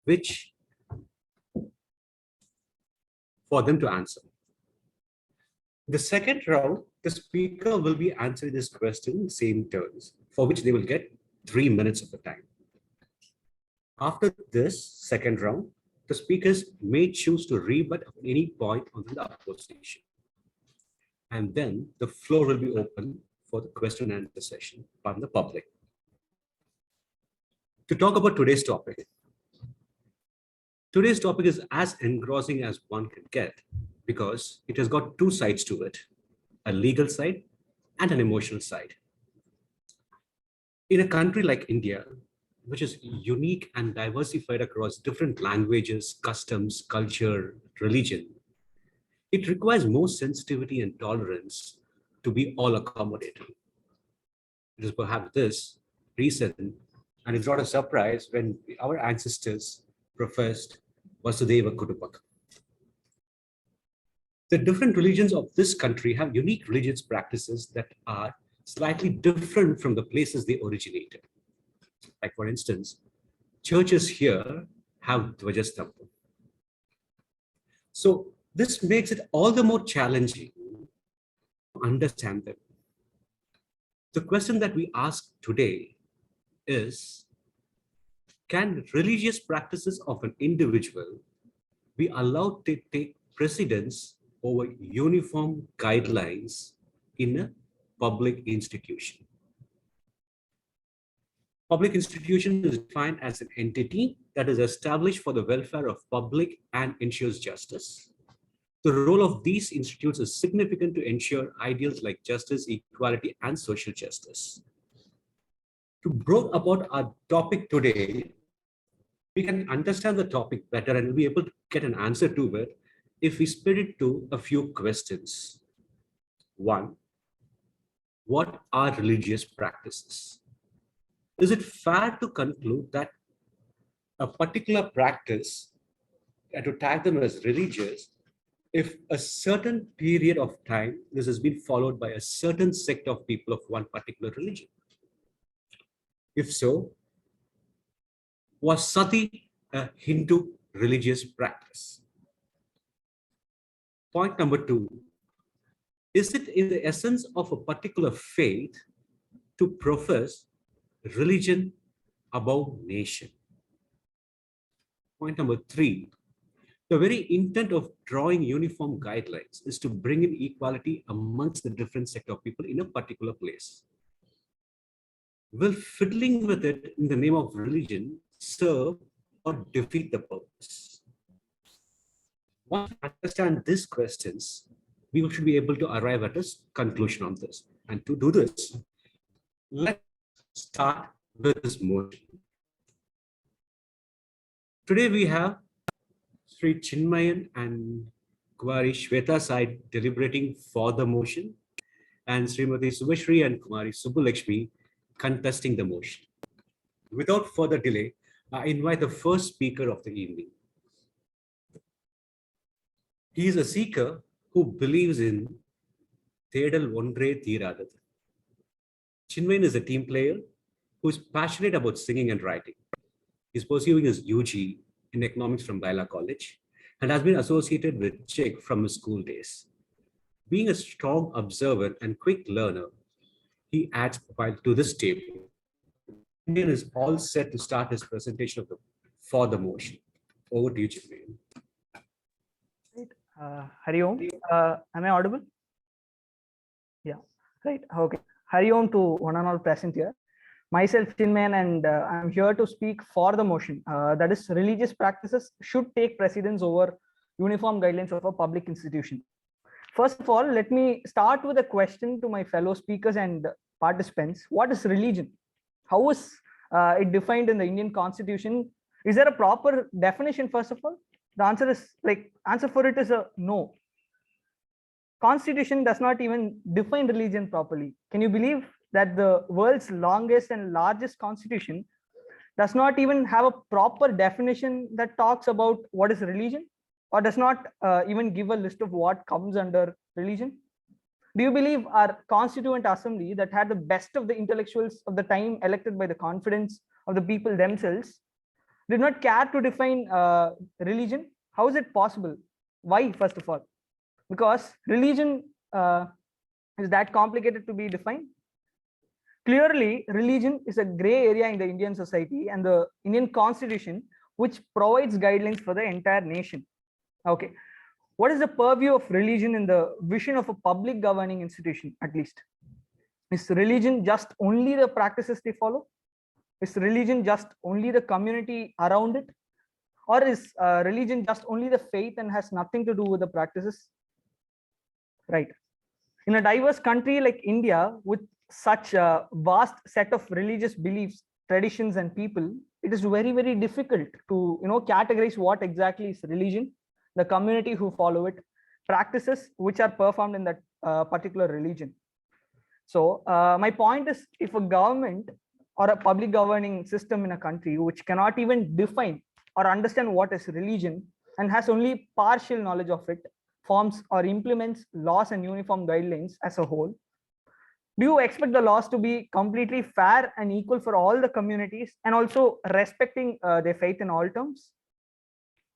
which for them to answer. The second round, the speaker will be answering this question in same terms, for which they will get 3 minutes of the time. After this second round, the speakers may choose to rebut at any point on the opposition. And then the floor will be open for the question and answer session by the public. To talk about today's topic. Today's topic is as engrossing as one can get because it has got two sides to it, a legal side and an emotional side. In a country like India, which is unique and diversified across different languages, customs, culture, religion, it requires more sensitivity and tolerance to be all accommodating. It is perhaps this reason, and it's not a surprise when our ancestors professed Vasudeva Kutupaka. The different religions of this country have unique religious practices that are slightly different from the places they originated. Like for instance, churches here have Dvajastambha. So this makes it all the more challenging to understand them. The question that we ask today is, can religious practices of an individual be allowed to take precedence over uniform guidelines in a public institution? Public institution is defined as an entity that is established for the welfare of public and ensures justice. The role of these institutes is significant to ensure ideals like justice, equality, and social justice. To broach about our topic today, we can understand the topic better and we'll be able to get an answer to it if we split it to a few questions. One, what are religious practices? Is it fair to conclude that a particular practice, and to tag them as religious, if a certain period of time this has been followed by a certain sect of people of one particular religion? If so, was sati a Hindu religious practice? Point number two, is it in the essence of a particular faith to profess religion above nation? Point number three, the very intent of drawing uniform guidelines is to bring in equality amongst the different sect of people in a particular place. Will fiddling with it in the name of religion serve or defeat the purpose? Once we understand these questions, we should be able to arrive at a conclusion on this. And to do this, let's start with this motion. Today we have Sri Chinmayan and Kumari Shweta side deliberating for the motion, and Srimati Subhashri and Kumari Subbulakshmi contesting the motion. Without further delay, I invite the first speaker of the evening. He is a seeker who believes in Thedal Ondre Theeradadu. Chinmayan is a team player who is passionate about singing and writing. He's pursuing his UG in economics from Baila College and has been associated with Chyk from his school days. Being a strong observer and quick learner, he adds profile to this table. Chinmayan is all set to start his presentation for the motion. Over to you, Chinmayan. Hari Om. Am I audible? Yeah, right. Okay. Hari Om to one and all present here. Myself, Chinmayan, and I'm here to speak for the motion. That is, religious practices should take precedence over uniform guidelines of a public institution. First of all, let me start with a question to my fellow speakers and participants. What is religion? How is it defined in the Indian Constitution? Is there a proper definition, first of all? The answer is answer for it is a no. Constitution does not even define religion properly. Can you believe that the world's longest and largest constitution does not even have a proper definition that talks about what is religion, or does not even give a list of what comes under religion? Do you believe our Constituent Assembly, that had the best of the intellectuals of the time elected by the confidence of the people themselves, did not care to define religion. How is it possible? Why, first of all? Because religion is that complicated to be defined? Clearly, religion is a gray area in the Indian society and the Indian constitution, which provides guidelines for the entire nation. Okay. What is the purview of religion in the vision of a public governing institution, at least? Is religion just only the practices they follow? Is religion just only the community around it? Or is religion just only the faith and has nothing to do with the practices? Right. In a diverse country like India, with such a vast set of religious beliefs, traditions, and people, it is very, very difficult to categorize what exactly is religion, the community who follow it, practices which are performed in that particular religion. So my point is, if a government or a public governing system in a country which cannot even define or understand what is religion and has only partial knowledge of it, forms or implements laws and uniform guidelines as a whole, do you expect the laws to be completely fair and equal for all the communities and also respecting their faith in all terms?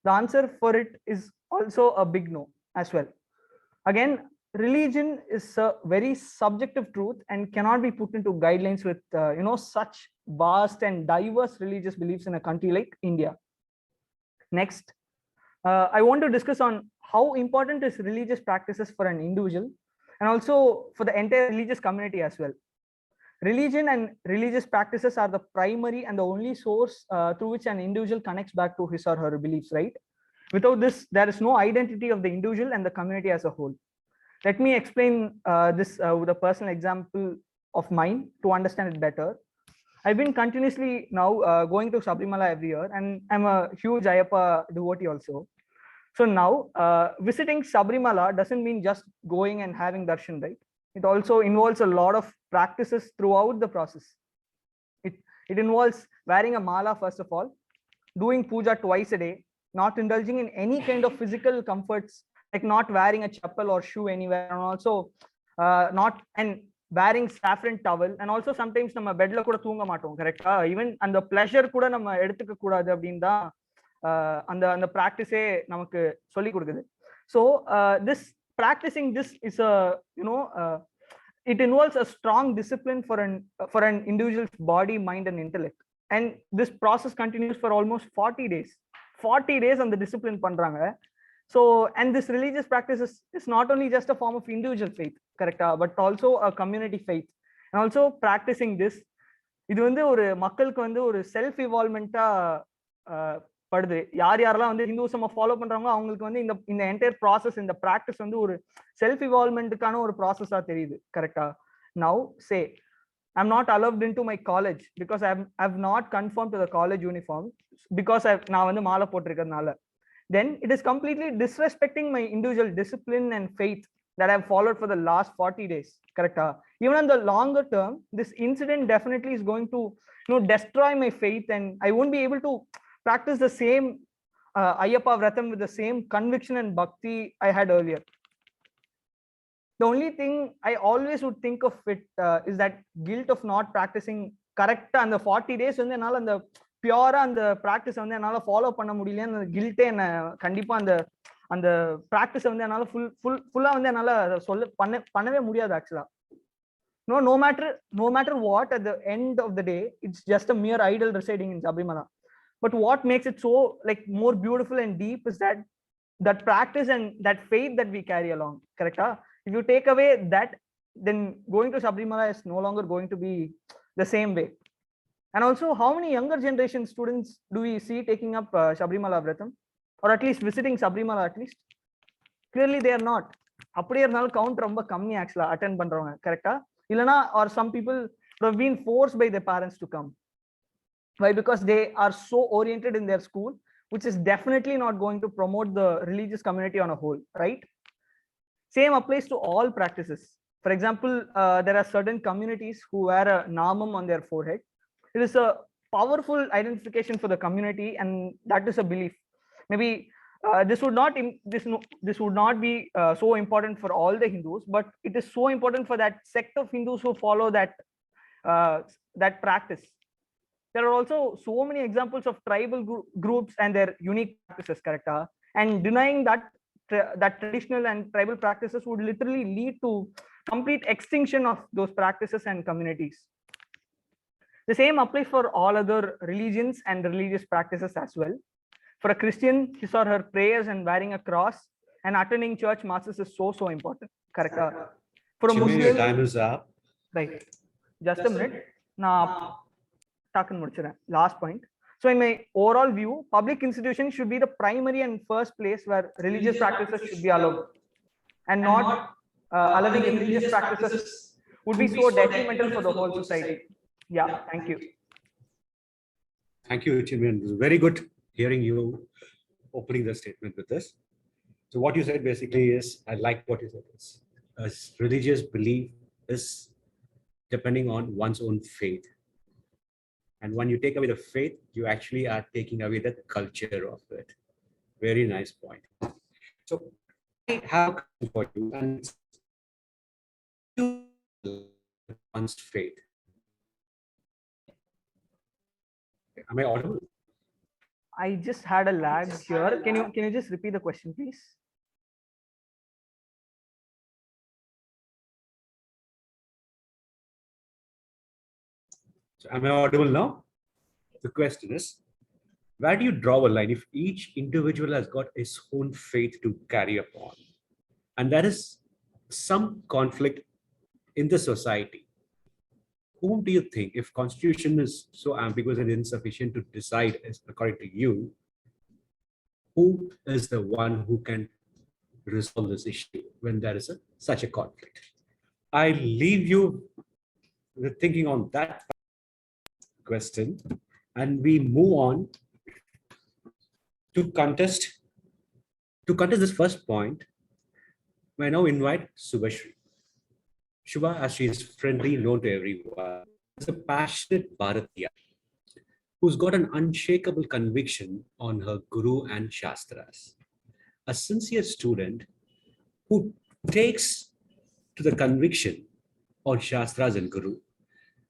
The answer for it is also a big no as well. Again, religion is a very subjective truth and cannot be put into guidelines with such vast and diverse religious beliefs in a country like India. Next, I want to discuss on how important is religious practices for an individual and also for the entire religious community as well. Religion and religious practices are the primary and the only source through which an individual connects back to his or her beliefs, right? Without this, there is no identity of the individual and the community as a whole. Let me explain this with a personal example of mine to understand it better. I've been continuously now going to Sabrimala every year, and I'm a huge Ayyappa devotee also. So now visiting Sabrimala doesn't mean just going and having darshan, right? It also involves a lot of practices throughout the process. It involves wearing a mala, first of all, doing puja twice a day, not indulging in any kind of physical comforts, like not wearing a chappal or shoe anywhere, and also wearing saffron towel, and also sometimes நம்ம பெட்ல கூட தூங்க மாட்டோம், கரெக்டா? Even அந்த pleasure கூட நம்ம எடுத்துக்க கூடாது அப்படின்னு தான் அந்த அந்த பிராக்டிஸே நமக்கு சொல்லி கொடுக்குது. So this practicing this is a it involves a strong discipline for an individual's body, mind, and intellect, and this process continues for almost 40 days. 40 days on the discipline பண்றாங்க. So, and this religious practice is not only just a form of individual faith, correct, but also a community faith. And also practicing this, இது வந்து ஒரு மக்களுக்கு வந்து ஒரு self இவால்வ்மெண்டா படுது. யார் யாரெல்லாம் வந்து ஹிந்துசம் ஃபாலோ பண்றாங்களோ அவங்களுக்கு வந்து இந்த என்டையர் ப்ராசஸ், இந்த பிராக்டிஸ் வந்து ஒரு செல்ஃப் இவால்வ்மெண்ட்டுக்கான ஒரு ப்ராசஸா தெரியுது, கரெக்டா? Now say I'm not allowed into my college because I've not conformed to the college uniform because நான் வந்து மாலை போட்டிருக்கிறதுனால, then it is completely disrespecting my individual discipline and faith that I've followed for the last 40 days, correct? Even on the longer term, this incident definitely is going to destroy my faith, and I won't be able to practice the same Ayyappa Vratham with the same conviction and bhakti I had earlier. The only thing I always would think of it is that guilt of not practicing correct and the 40 days வந்து என்னால அந்த பியூரா அந்த practice வந்து என்னால follow பண்ண முடியல, அந்த கில்ட்டே என்ன கண்டிப்பா அந்த அந்த பிராக்டிஸ் வந்து என்னால ஃபுல்லா வந்து என்னால பண்ணவே முடியாது ஆக்சுவலா. no matter what, at the end of the day it's just a mere idol residing in Sabrimala. But what makes it so like more beautiful and deep is that practice and that faith that we carry along, correct? If you take away that, then going to Sabrimala is no longer going to be the same way. And also, how many younger generation students do we see taking up Sabrimala Vratham, or at least visiting Sabrimala at least? Clearly they are not. அப்படியே இருந்தாலும் count ரொம்ப கம்மி ஆக்சுவலா attend பண்றவங்க, கரெக்டா? இல்லனா or some people have been forced by their parents to come. Why? Because they are so oriented in their school, which is definitely not going to promote the religious community on a whole, right? Same applies to all practices. For example, there are certain communities who wear a namam on their forehead. It is a powerful identification for the community, and that is a belief. Maybe this would not be so important for all the Hindus, but it is so important for that sect of Hindus who follow that practice. there are also so many examples of tribal groups and their unique practices, correct? And denying that that traditional and tribal practices would literally lead to complete extinction of those practices and communities. The same applies for all other religions and religious practices as well. For a Christian, his or her prayers and wearing a cross and attending church masses is so important, correct? For a Chennai, your Muslim, time is up. right? Just a minute. Now, last point. So in my overall view, public institutions should be the primary and first place where religious practices should be allowed, and not allowing religious practices would be so detrimental for the whole society. Yeah, thank you. Thank you, Chimyan. It was very good hearing you opening the statement with this. So what you said basically is, I like what you said, is a religious belief is depending on one's own faith. And when you take away the faith, you actually are taking away the culture of it. Very nice point. So I have a question for you, and it's one's faith. Am I audible? I just had a lag here. Can you just repeat the question, please? So am I audible now? The question is, where do you draw a line if each individual has got his own faith to carry upon? And there is some conflict in the society. Whom do you think, if constitution is so ambiguous and insufficient to decide, as according to you, who is the one who can resolve this issue when there is such a conflict? I leave you with thinking on that question, and we move on to contest this first point. I now invite Subhashri. Shubha, as she is friendly, known to everyone, is a passionate Bharatiya who's got an unshakable conviction on her Guru and Shastras. A sincere student who takes to the conviction on Shastras and Guru,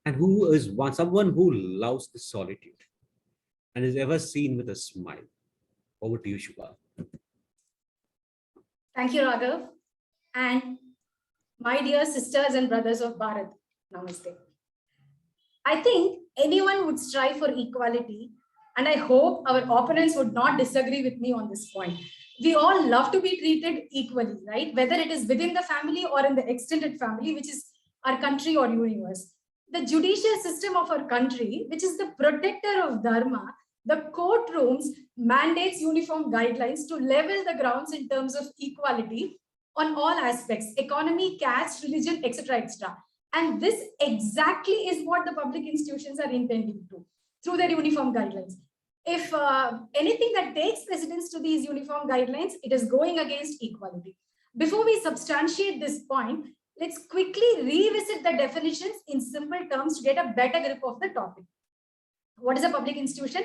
and who is someone who loves the solitude and is ever seen with a smile. Over to you, Shubha. Thank you, Raghav. And my dear sisters and brothers of Bharat, namaste. I think anyone would strive for equality, and I hope our opponents would not disagree with me on this point. We all love to be treated equally, right? Whether it is within the family or in the extended family, which is our country or universe. The judicial system of our country, which is the protector of Dharma, the courtrooms mandates uniform guidelines to level the grounds in terms of equality on all aspects, economy, caste, religion, etc., etc. And this exactly is what the public institutions are intending to, through their uniform guidelines. If anything that takes precedence to these uniform guidelines, it is going against equality. Before we substantiate this point, let's quickly revisit the definitions in simple terms to get a better grip of the topic. What is a public institution?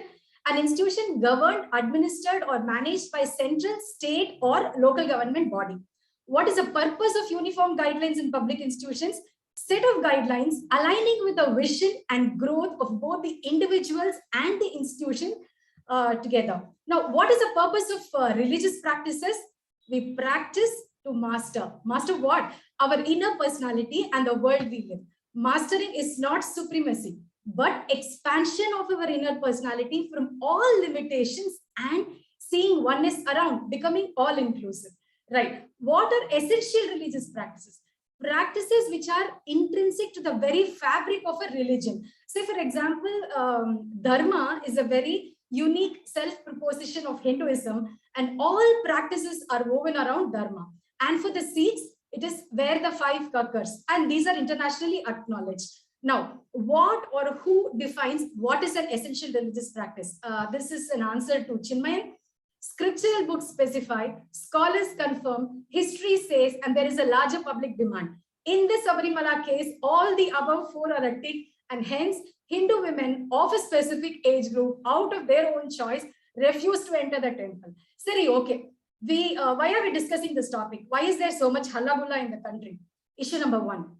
An institution governed, administered, or managed by central, state, or local government body. What is the purpose of uniform guidelines in public institutions? Set of guidelines aligning with the vision and growth of both the individuals and the institution together. Now, what is the purpose of religious practices? We practice to master. Master what? Our inner personality and the world we live. Mastering is not supremacy, but expansion of our inner personality from all limitations and seeing oneness around, becoming all-inclusive. Right. What are essential religious practices? Practices which are intrinsic to the very fabric of a religion. Say, for example, Dharma is a very unique self-proposition of Hinduism, and all practices are woven around Dharma. And for the Sikhs, it is where the 5 occurs, and these are internationally acknowledged. Now, what or who defines what is an essential religious practice? This is an answer to Chinmay. Scriptural books specify, scholars confirm, history says, and there is a larger public demand. In the Sabarimala case, all the above 4 are a tick, and hence Hindu women of a specific age group, out of their own choice, refuse to enter the temple. Siri, okay. Why are we discussing this topic? Why is there so much hullabulla in the country? Issue number 1.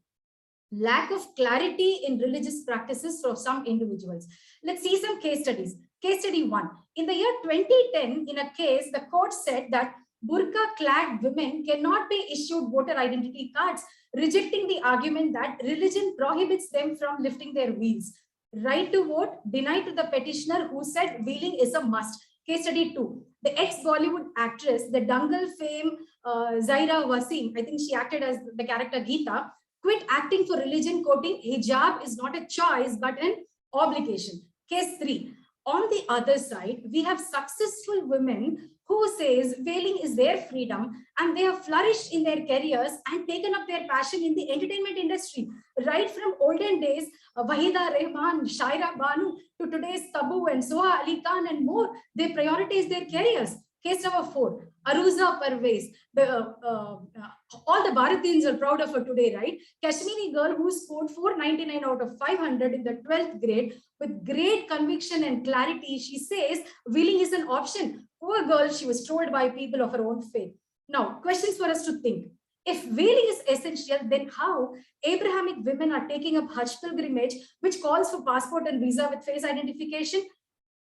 lack of clarity in religious practices for some individuals. Let's see some case studies. Case study 1. In the year 2010, in a case, the court said that burqa-clad women cannot be issued voter identity cards, rejecting the argument that religion prohibits them from lifting their veils. Right to vote denied to the petitioner who said veiling is a must. Case study 2. The ex-Bollywood actress, the Dangal fame Zaira Wasim, I think she acted as the character Geeta, quit acting for religion, quoting, hijab is not a choice but an obligation. Case 3. On the other side, we have successful women who says veiling is their freedom and they have flourished in their careers and taken up their passion in the entertainment industry. Right from olden days, Wahida Rehman, Shaira Banu to today's Tabu and Soha Ali Khan and more, they prioritize their careers. Case number 4, Aruza Parvez. All the Bharatins are proud of her today, right? Kashmiri girl who scored 499 out of 500 in the 12th grade with great conviction and clarity. She says veiling is an option. Poor girl, she was trolled by people of her own faith. Now, questions for us to think. If veiling is essential, then how Abrahamic women are taking up Hajj pilgrimage, which calls for passport and visa with face identification?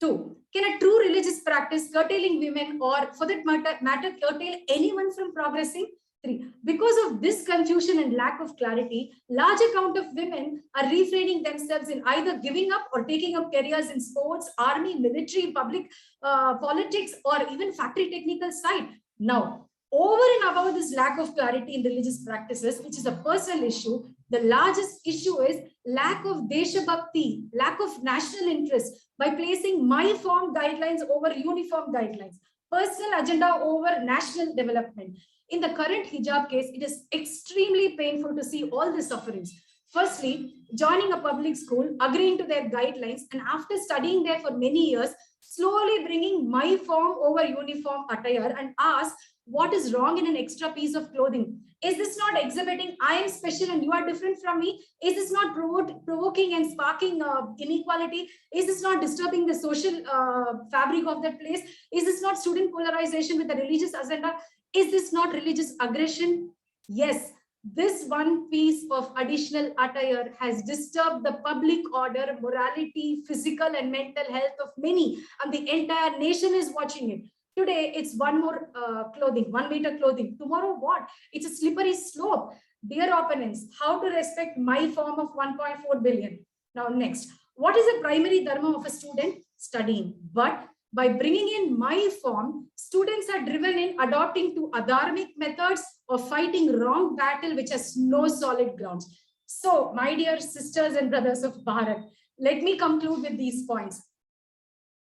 2. Can a true religious practice curtailing women or for that matter curtail anyone from progressing? 3. Because of this confusion and lack of clarity, large amount of women are refraining themselves in either giving up or taking up careers in sports, army, military, public politics, or even factory technical side. Now, over and above this lack of clarity in religious practices, which is a personal issue, the largest issue is lack of Desha Bhakti, lack of national interest by placing my form guidelines over uniform guidelines, personal agenda over national development. In the current hijab case, it is extremely painful to see all the sufferings. Firstly, joining a public school, agreeing to their guidelines, and after studying there for many years, slowly bringing my form over uniform attire and ask, what is wrong in an extra piece of clothing? Is this not exhibiting I am special and you are different from me? Is this not provoking and sparking inequality? Is this not disturbing the social fabric of that place? Is this not student polarization with the religious agenda? Is this not religious aggression? Yes, this one piece of additional attire has disturbed the public order, morality, physical and mental health of many, and the entire nation is watching it. Today, it's one more clothing, 1 meter clothing. Tomorrow, what? It's a slippery slope. Dear opponents, how to respect my form of 1.4 billion? Now, next, what is the primary dharma of a student? Studying. But by bringing in my form, students are driven in adopting to adharmic methods of fighting wrong battle, which has no solid grounds. So, my dear sisters and brothers of Bharat, let me conclude with these points.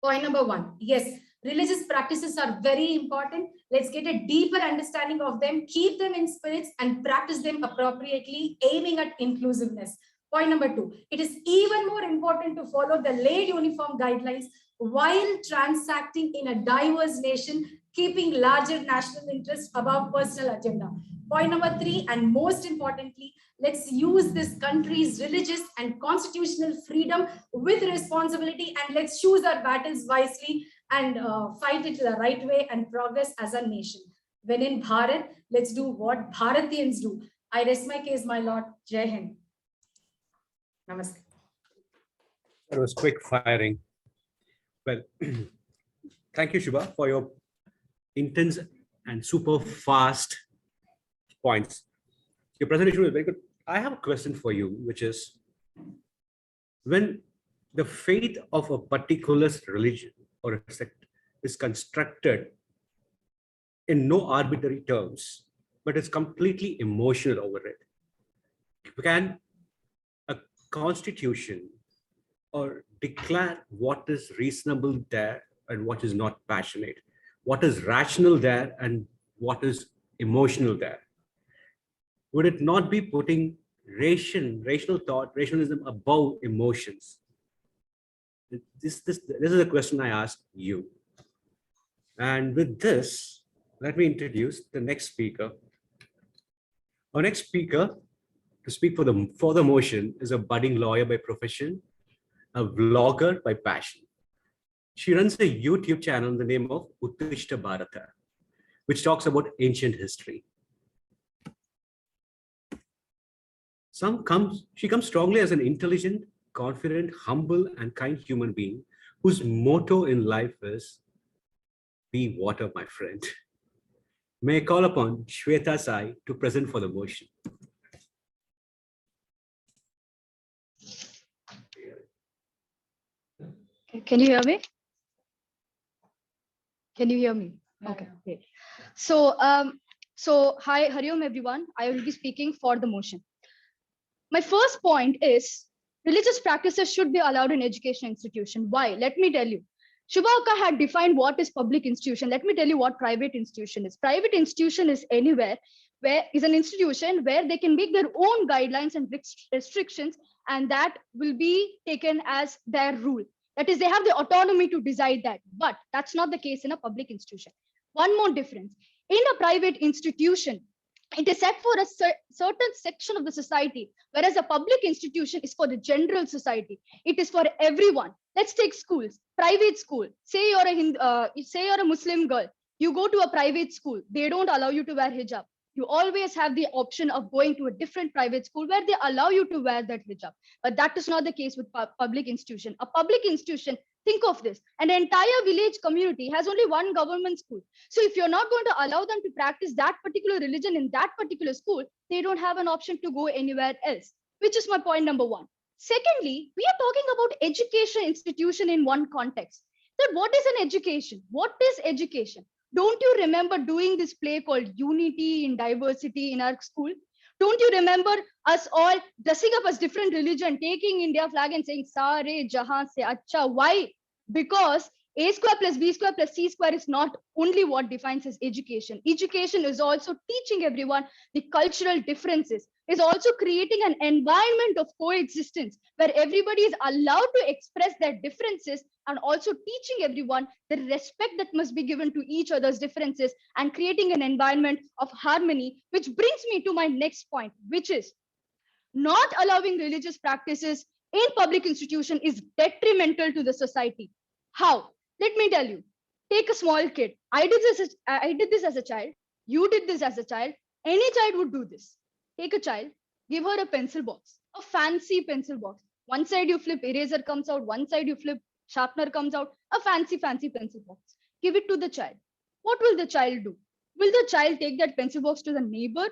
Point number 1, yes, religious practices are very important. Let's get a deeper understanding of them, keep them in spirits, and practice them appropriately, aiming at inclusiveness. Point number 2, it is even more important to follow the laid uniform guidelines while transacting in a diverse nation, keeping larger national interests above personal agenda. Point number 3, and most importantly, let's use this country's religious and constitutional freedom with responsibility, and let's choose our battles wisely and fight it the right way and progress as a nation. When in Bharat, let's do what Bharatians do. I rest my case, my lord. Jai Hind. Namaste. That was quick firing. Well, thank you, Shubha, for your intense and super fast points. Your presentation was very good. I have a question for you, which is, when the faith of a particular religion or a sect is constructed in no arbitrary terms, but it's completely emotional over it, can a constitution or declare what is reasonable there and what is not passionate, what is rational there and what is emotional there? Would it not be putting rational thought, rationalism above emotions? This is a question I ask you. And with this, let me introduce the next speaker. Our next speaker to speak for the motion is a budding lawyer by profession, a vlogger by passion. She runs a YouTube channel in the name of Uttishta Bharata, which talks about ancient history. She comes strongly as an intelligent, confident, humble, and kind human being whose motto in life is be water, my friend. May I call upon Shweta Sai to present for the motion. Can you hear me? Can you hear me? Okay, great. So, hi, Hariom, everyone. I will be speaking for the motion. My first point is religious practices should be allowed in education institution. Why? Let me tell you. Shubhaka had defined what is public institution. Let me tell you what private institution is. Private institution is anywhere where is an institution where they can make their own guidelines and restrictions, and that will be taken as their rule. That is, they have the autonomy to decide that. But that's not the case in a public institution. One more difference. In a private institution, it is set for a certain section of the society, whereas a public institution is for the general society. It is for everyone. Let's take schools, private school. Say you're a Muslim girl. You go to a private school. They don't allow you to wear hijab. You always have the option of going to a different private school where they allow you to wear that hijab. But that is not the case with public institution. A public institution, think of this, an entire village community has only one government school. So if you're not going to allow them to practice that particular religion in that particular school, they don't have an option to go anywhere else, which is my point number one. Secondly, we are talking about education institution in one context. That what is an education? What is education? Don't you remember doing this play called Unity in Diversity in our school? Don't you remember us all dressing up as different religion, taking India flag and saying, Sare Jahan se Acha? Why? Because A square plus B square plus C square is not only what defines as education. Education is also teaching everyone the cultural differences, is also creating an environment of coexistence where everybody is allowed to express their differences, and also teaching everyone the respect that must be given to each other's differences and creating an environment of harmony, which brings me to my next point, which is not allowing religious practices in public institution is detrimental to the society. How? Let me tell you. Take a small kid. I did this as a child. You did this as a child. Any child would do this. Take a child, give her a pencil box, a fancy pencil box. One side you flip, eraser comes out. One side you flip, sharpener comes out. A fancy pencil box. Give it to the child. What will the child do? Will the child take that pencil box to the neighbor?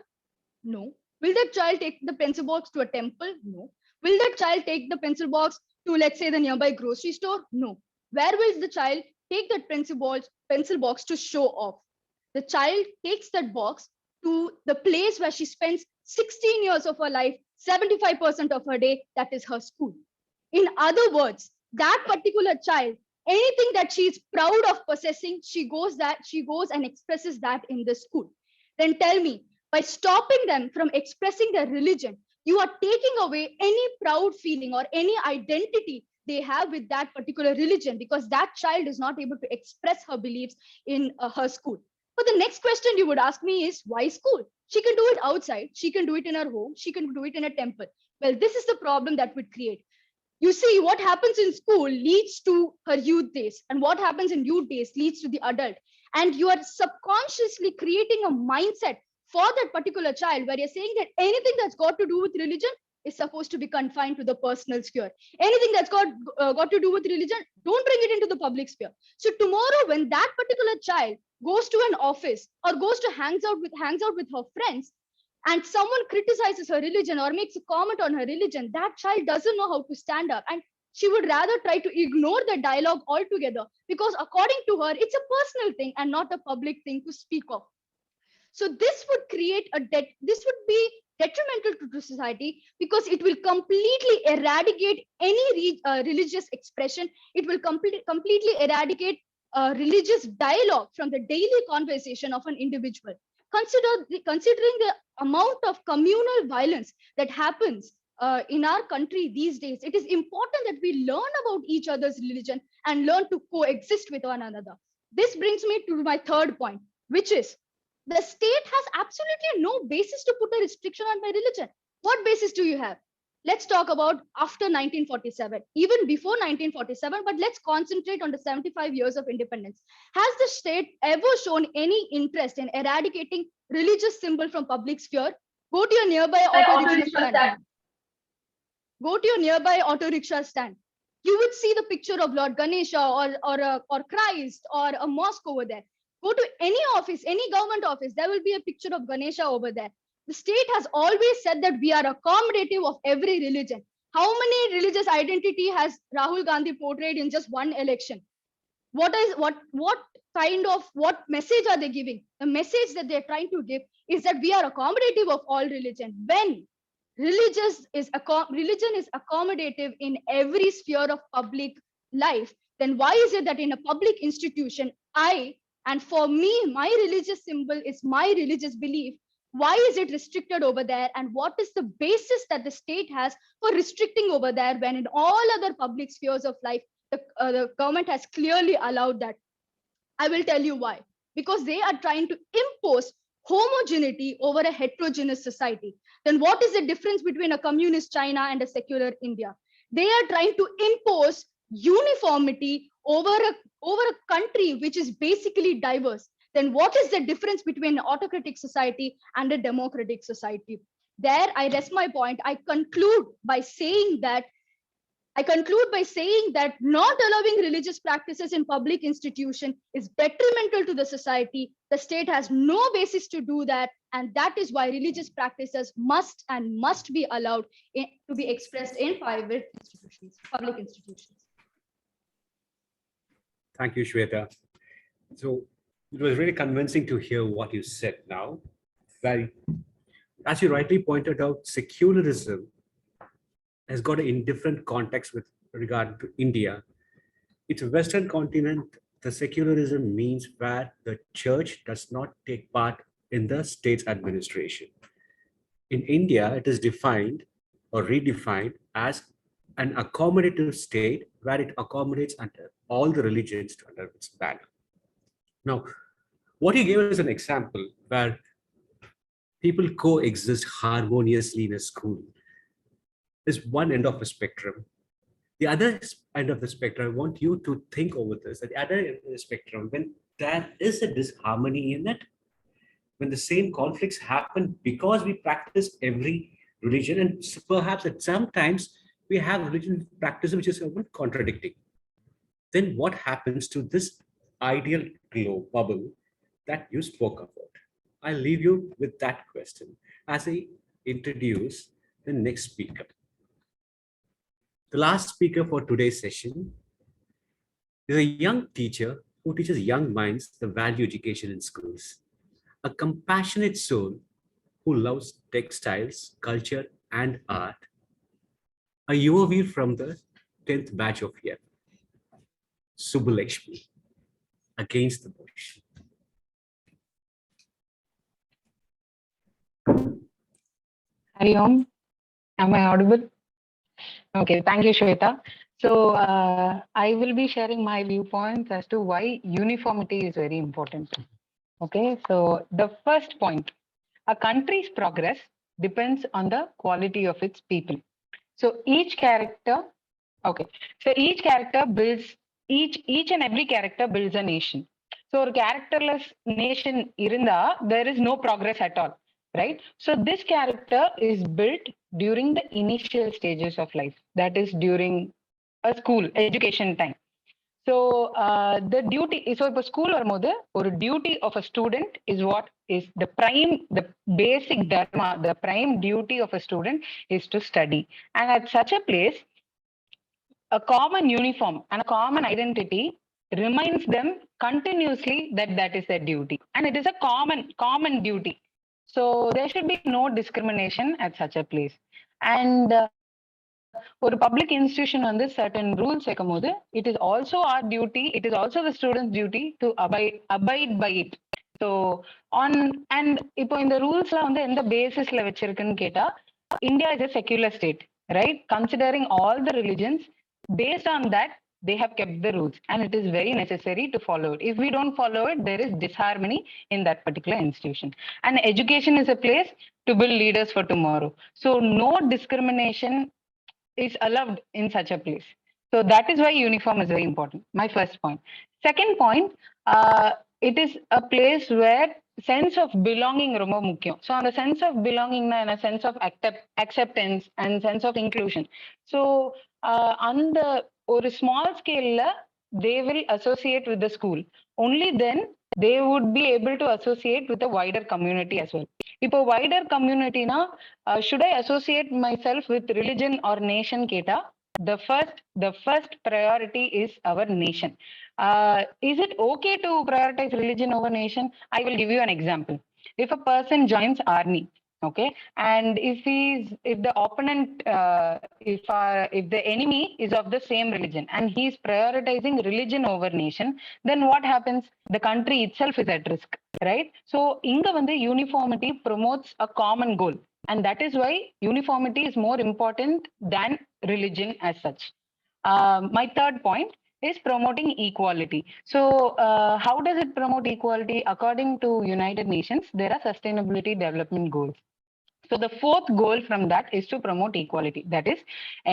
No. Will that child take the pencil box to a temple? No. Will that child take the pencil box to, let's say, the nearby grocery store? No. Where will the child take that pencil box to show off? The child takes that box to the place where she spends 16 years of her life, 75% of her day, that is her school. In other words, that particular child, anything that she is proud of possessing, she goes and expresses that in the school. Then tell me, by stopping them from expressing their religion, you are taking away any proud feeling or any identity they have with that particular religion, because that child is not able to express her beliefs in her school. But the next question you would ask me is, why school? She can do it outside. She can do it in her home. She can do it in a temple. Well, this is the problem that would create. You see, what happens in school leads to her youth days, and what happens in youth days leads to the adult. And you are subconsciously creating a mindset for that particular child where you're saying that anything that's got to do with religion is supposed to be confined to the personal sphere. Anything that's got to do with religion, don't bring it into the public sphere. So tomorrow, when that particular child goes to an office or goes to hangs out with her friends, and someone criticizes her religion or makes a comment on her religion, that child doesn't know how to stand up, and she would rather try to ignore the dialogue altogether, because according to her, it's a personal thing and not a public thing to speak of. So this would create this would be detrimental to society, because it will completely eradicate any religious expression. It will completely eradicate religious dialogue from the daily conversation of an individual. Considering the amount of communal violence that happens in our country these days, it is important that we learn about each other's religion and learn to coexist with one another. This brings me to my third point, which is the state has absolutely no basis to put a restriction on my religion. What basis do you have? Let's talk about after 1947, even before 1947, but let's concentrate on the 75 years of independence. Has the state ever shown any interest in eradicating religious symbol from public sphere? Go to your nearby auto rickshaw stand. Go to your nearby auto rickshaw stand. You would see the picture of Lord Ganesha or Christ or a mosque over there. Go to any office, any government office, there will be a picture of Ganesha over there. The state has always said that we are accommodative of every religion. How many religious identity has Rahul Gandhi portrayed in just one election? What message are they giving? The message that they're trying to give is that we are accommodative of all religion. When religion is accommodative in every sphere of public life, then why is it that in a public institution, and for me, my religious symbol is my religious belief, why is it restricted over there, and what is the basis that the state has for restricting over there when in all other public spheres of life the government has clearly allowed that? I will tell you why. Because they are trying to impose homogeneity over a heterogeneous society. Then what is the difference between a communist China and a secular India? They are trying to impose uniformity over a country which is basically diverse. Then what is the difference between an autocratic society and a democratic society? There, I rest my point. I conclude by saying that not allowing religious practices in public institution is detrimental to the society. The state has no basis to do that, and that is why religious practices must be allowed to be expressed in public institutions. Thank you, Shweta. So it was really convincing to hear what you said now. As you rightly pointed out, secularism has got an indifferent context with regard to India. It's a Western continent. The secularism means where the church does not take part in the state's administration. In India, it is defined or redefined as an accommodative state where it accommodates under all the religions under its banner. Now, what you gave as an example where people coexist harmoniously in a school is one end of the spectrum. The other end of the spectrum, I want you to think over this. At the other end of the spectrum, when there is a disharmony in it, when the same conflicts happen because we practice every religion, and perhaps at sometimes we have religion practices which is contradicting, then what happens to this ideal globe bubble that you spoke about? I'll leave you with that question as I introduce the next speaker. The last speaker for today's session is a young teacher who teaches young minds the value education in schools, a compassionate soul who loves textiles, culture, and art, a Yuvaveer from the 10th batch of year, Subbulakshmi, against the bush. Hari Om, am I audible? Okay, thank you, Shweta. So I will be sharing my viewpoints as to why uniformity is very important. Okay, so the first point, a country's progress depends on the quality of its people. So each character builds, each and every character builds a nation. So a characterless nation irunda, there is no progress at all, right? So this character is built during the initial stages of life, that is during a school education time. So the duty, so if school or duty of a student is what is the basic dharma, the prime duty of a student is to study. And at such a place, a common uniform and a common identity reminds them continuously that that is their duty. And it is a common duty. So there should be no discrimination at such a place. And for a public institution on this certain rules, it is also our duty, it is also the student's duty to abide by it. So on, and ipo in the rules la in the basis la vechirukku keta, India is a secular state, right? Considering all the religions, based on that, they have kept the rules, and it is very necessary to follow it. If we don't follow it, there is disharmony in that particular institution. And education is a place to build leaders for tomorrow. So no discrimination is allowed in such a place. So that is why uniform is very important. My first point. Second point, it is a place where sense of belonging ரொம்ப முக்கியம். So அந்த sense of belonging and a sense of acceptance and sense of inclusion. So அந்த ஒரு small scale they will associate with the school. Only then they would be able to associate with the wider community as well. இப்போ wider community na should I associate myself with religion or nation கேட்டா the first priority is our nation. Is it okay to prioritize religion over nation? I will give you an example. If a person joins army, okay, and if the opponent if the enemy is of the same religion and he is prioritizing religion over nation, then what happens? The country itself is at risk, right? So inga vande uniformity promotes a common goal, and that is why uniformity is more important than religion as such. My third point is promoting equality. So how does it promote equality? According to United Nations, there are sustainability development goals. So the fourth goal from that is to promote equality. That is,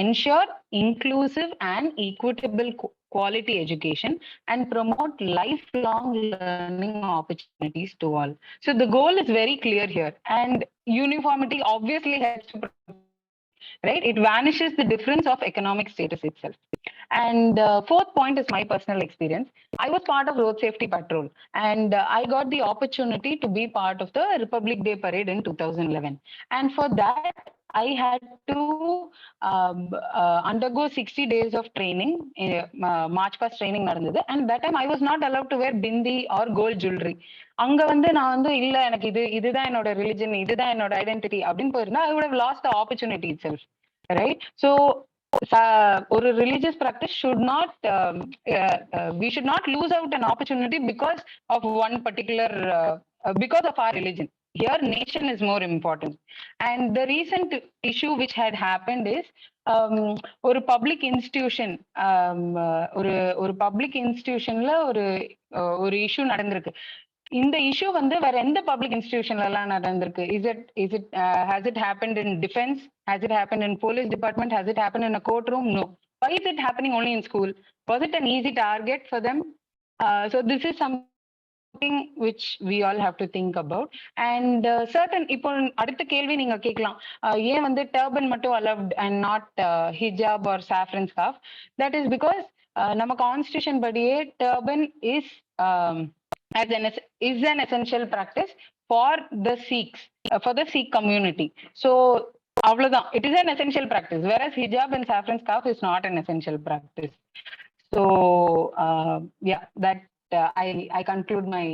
ensure inclusive and equitable quality education and promote lifelong learning opportunities to all. So the goal is very clear here, and uniformity obviously helps to promote, right? It vanishes the difference of economic status itself. And fourth point is my personal experience. I was part of road safety patrol, and I got the opportunity to be part of the Republic Day parade in 2011. And for that, I had to undergo 60 days of training, March past training நடந்தது. And that time I was not allowed to wear bindi or gold jewelry. அங்க வந்து நான் வந்து இல்ல எனக்கு இதுதான் என்னோட religion, இதுதான் என்னோட ஐடென்டிட்டி அப்படின்னு போயிருந்தா I would have lost the opportunity itself, right? So ஒரு religious practice should not we should not lose out an opportunity because of one particular because of our religion. Here nation is more important. And the recent issue which had happened is ஒரு public institution ஒரு public institutionல ஒரு issue நடந்திருக்கு. இந்த issue வந்து வேற எந்த public இன்ஸ்டிடியூஷன்ல எல்லாம் நடந்திருக்கு? Has it happened in defense? Has it happened in police department? Has it happened in a courtroom? No. Why is it happening only in school? Was it an easy target for them? So this is something which we all have to think about. And certain இப்போ அடுத்த கேள்வி நீங்க கேட்கலாம், ஏன் வந்து Durban மட்டும் allowed and not hijab or saffron scarf? That is because நம்ம constitution படியே Durban is an essential practice for the Sikhs, for the Sikh community. So avladhan, it is an essential practice, whereas hijab and saffron scarf is not an essential practice. So yeah, that I conclude my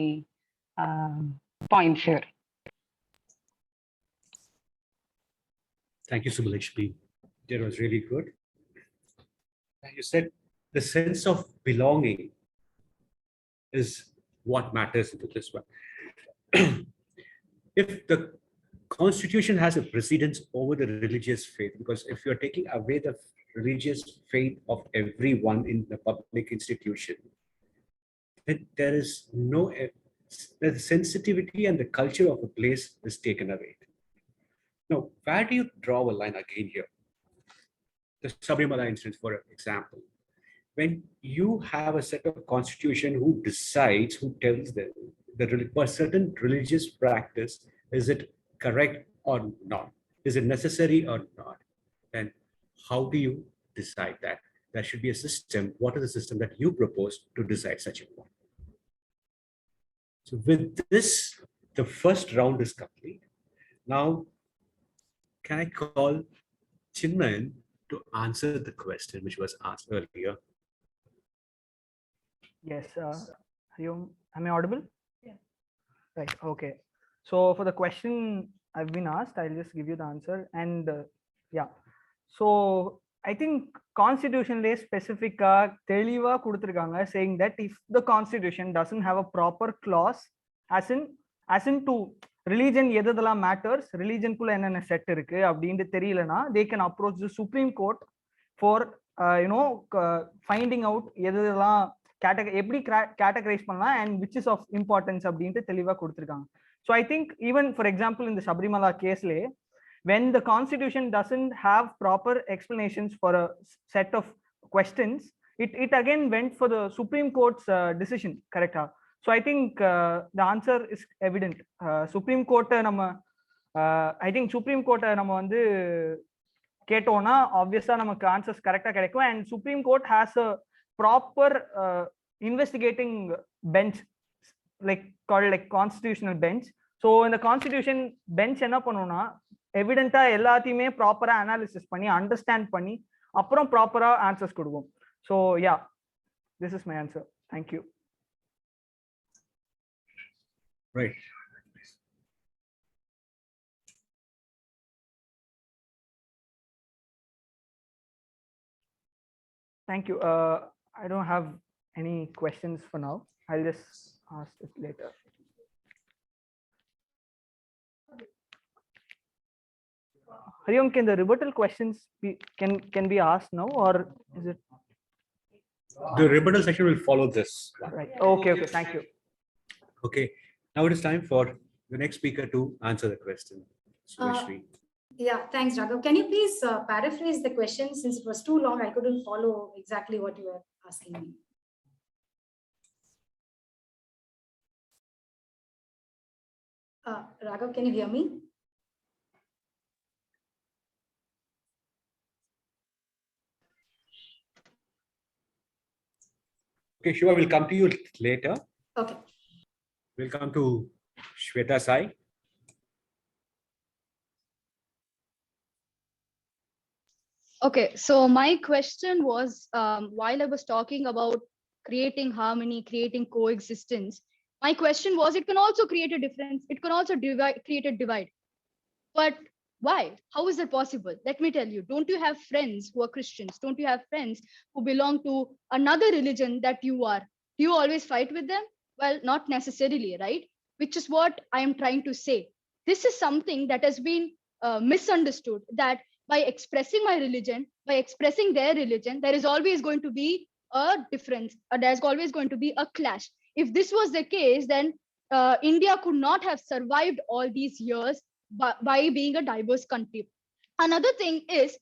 points here. Thank you, Subhalakshmi. That was really good. And you said the sense of belonging is what matters into this one. If the constitution has a precedence over the religious faith, because if you're taking away the religious faith of everyone in the public institution, then there is the sensitivity and the culture of a place is taken away. Now, where do you draw a line again here? The Sabrimala instance, for example. When you have a set of constitution who decides, who tells them a certain religious practice, is it correct or not? Is it necessary or not? Then how do you decide that? There should be a system. What is the system that you propose to decide such a point? So with this, the first round is complete. Now, can I call Chinmay to answer the question which was asked earlier? Yes, am I audible? Yeah. Right, okay. So for the question I've been asked, I'll just give you the answer. And yeah, so I think constitution specific தெளிவா கொடுத்திருக்காங்க, saying that if the constitution doesn't have a proper clause as in to religion எதெல்லாம் matters, religion குள்ள என்னென்ன set இருக்கு அப்படினு தெரியலனா, they can approach the Supreme Court for finding out எதெல்லாம் எப்படி categorize பண்ணலாம் and which is of importance அப்படினு தெளிவா கொடுத்திருக்காங்க. So I think even for example in the Sabrimala case, when the constitution doesn't have proper explanations for a set of questions, it again went for the Supreme Court's decision, correct? So I think the answer is evident. Supreme Court I think Supreme Court நம்ம வந்து கேட்டோம்னா ஆப்வியஸா நமக்கு answers கரெக்டா கிடைக்கும். And supreme court has a proper investigating bench like constitutional bench. So இந்த constitution bench என்ன பண்ணும்னா எவிடென்ட்டா எல்லாத்தையுமே ப்ராப்பரா அனாலிசிஸ் பண்ணி அண்டர்ஸ்டாண்ட் பண்ணி அப்புறம் ப்ராப்பரா ஆன்சர்ஸ் கொடுக்கும். So yeah, this is my answer. Thank you. Right. Thank you. I don't have any questions for now. I'll just ask it later. Hariom, can the rebuttal questions can be asked now, or is it? The rebuttal section will follow this. Right. Okay. Thank you. Okay. Now it is time for the next speaker to answer the question. Yeah, thanks, Raghav. Can you please paraphrase the question since it was too long? I couldn't follow exactly what you were asking me. Raghav, can you hear me? Okay, Shiva, we'll come to you later. Okay. We'll come to Shweta Sai. Okay, so my question was, while I was talking about creating harmony, creating coexistence, my question was, it can also create a difference. It can also create a divide. But why? How is that possible? Let me tell you. Don't you have friends who are Christians? Don't you have friends who belong to another religion that you are? Do you always fight with them? Well, not necessarily, right? Which is what I am trying to say. This is something that has been misunderstood, that by expressing my religion, by expressing their religion, there is always going to be a difference. There's always going to be a clash. If this was the case, then India could not have survived all these years by being a diverse country. Another thing is,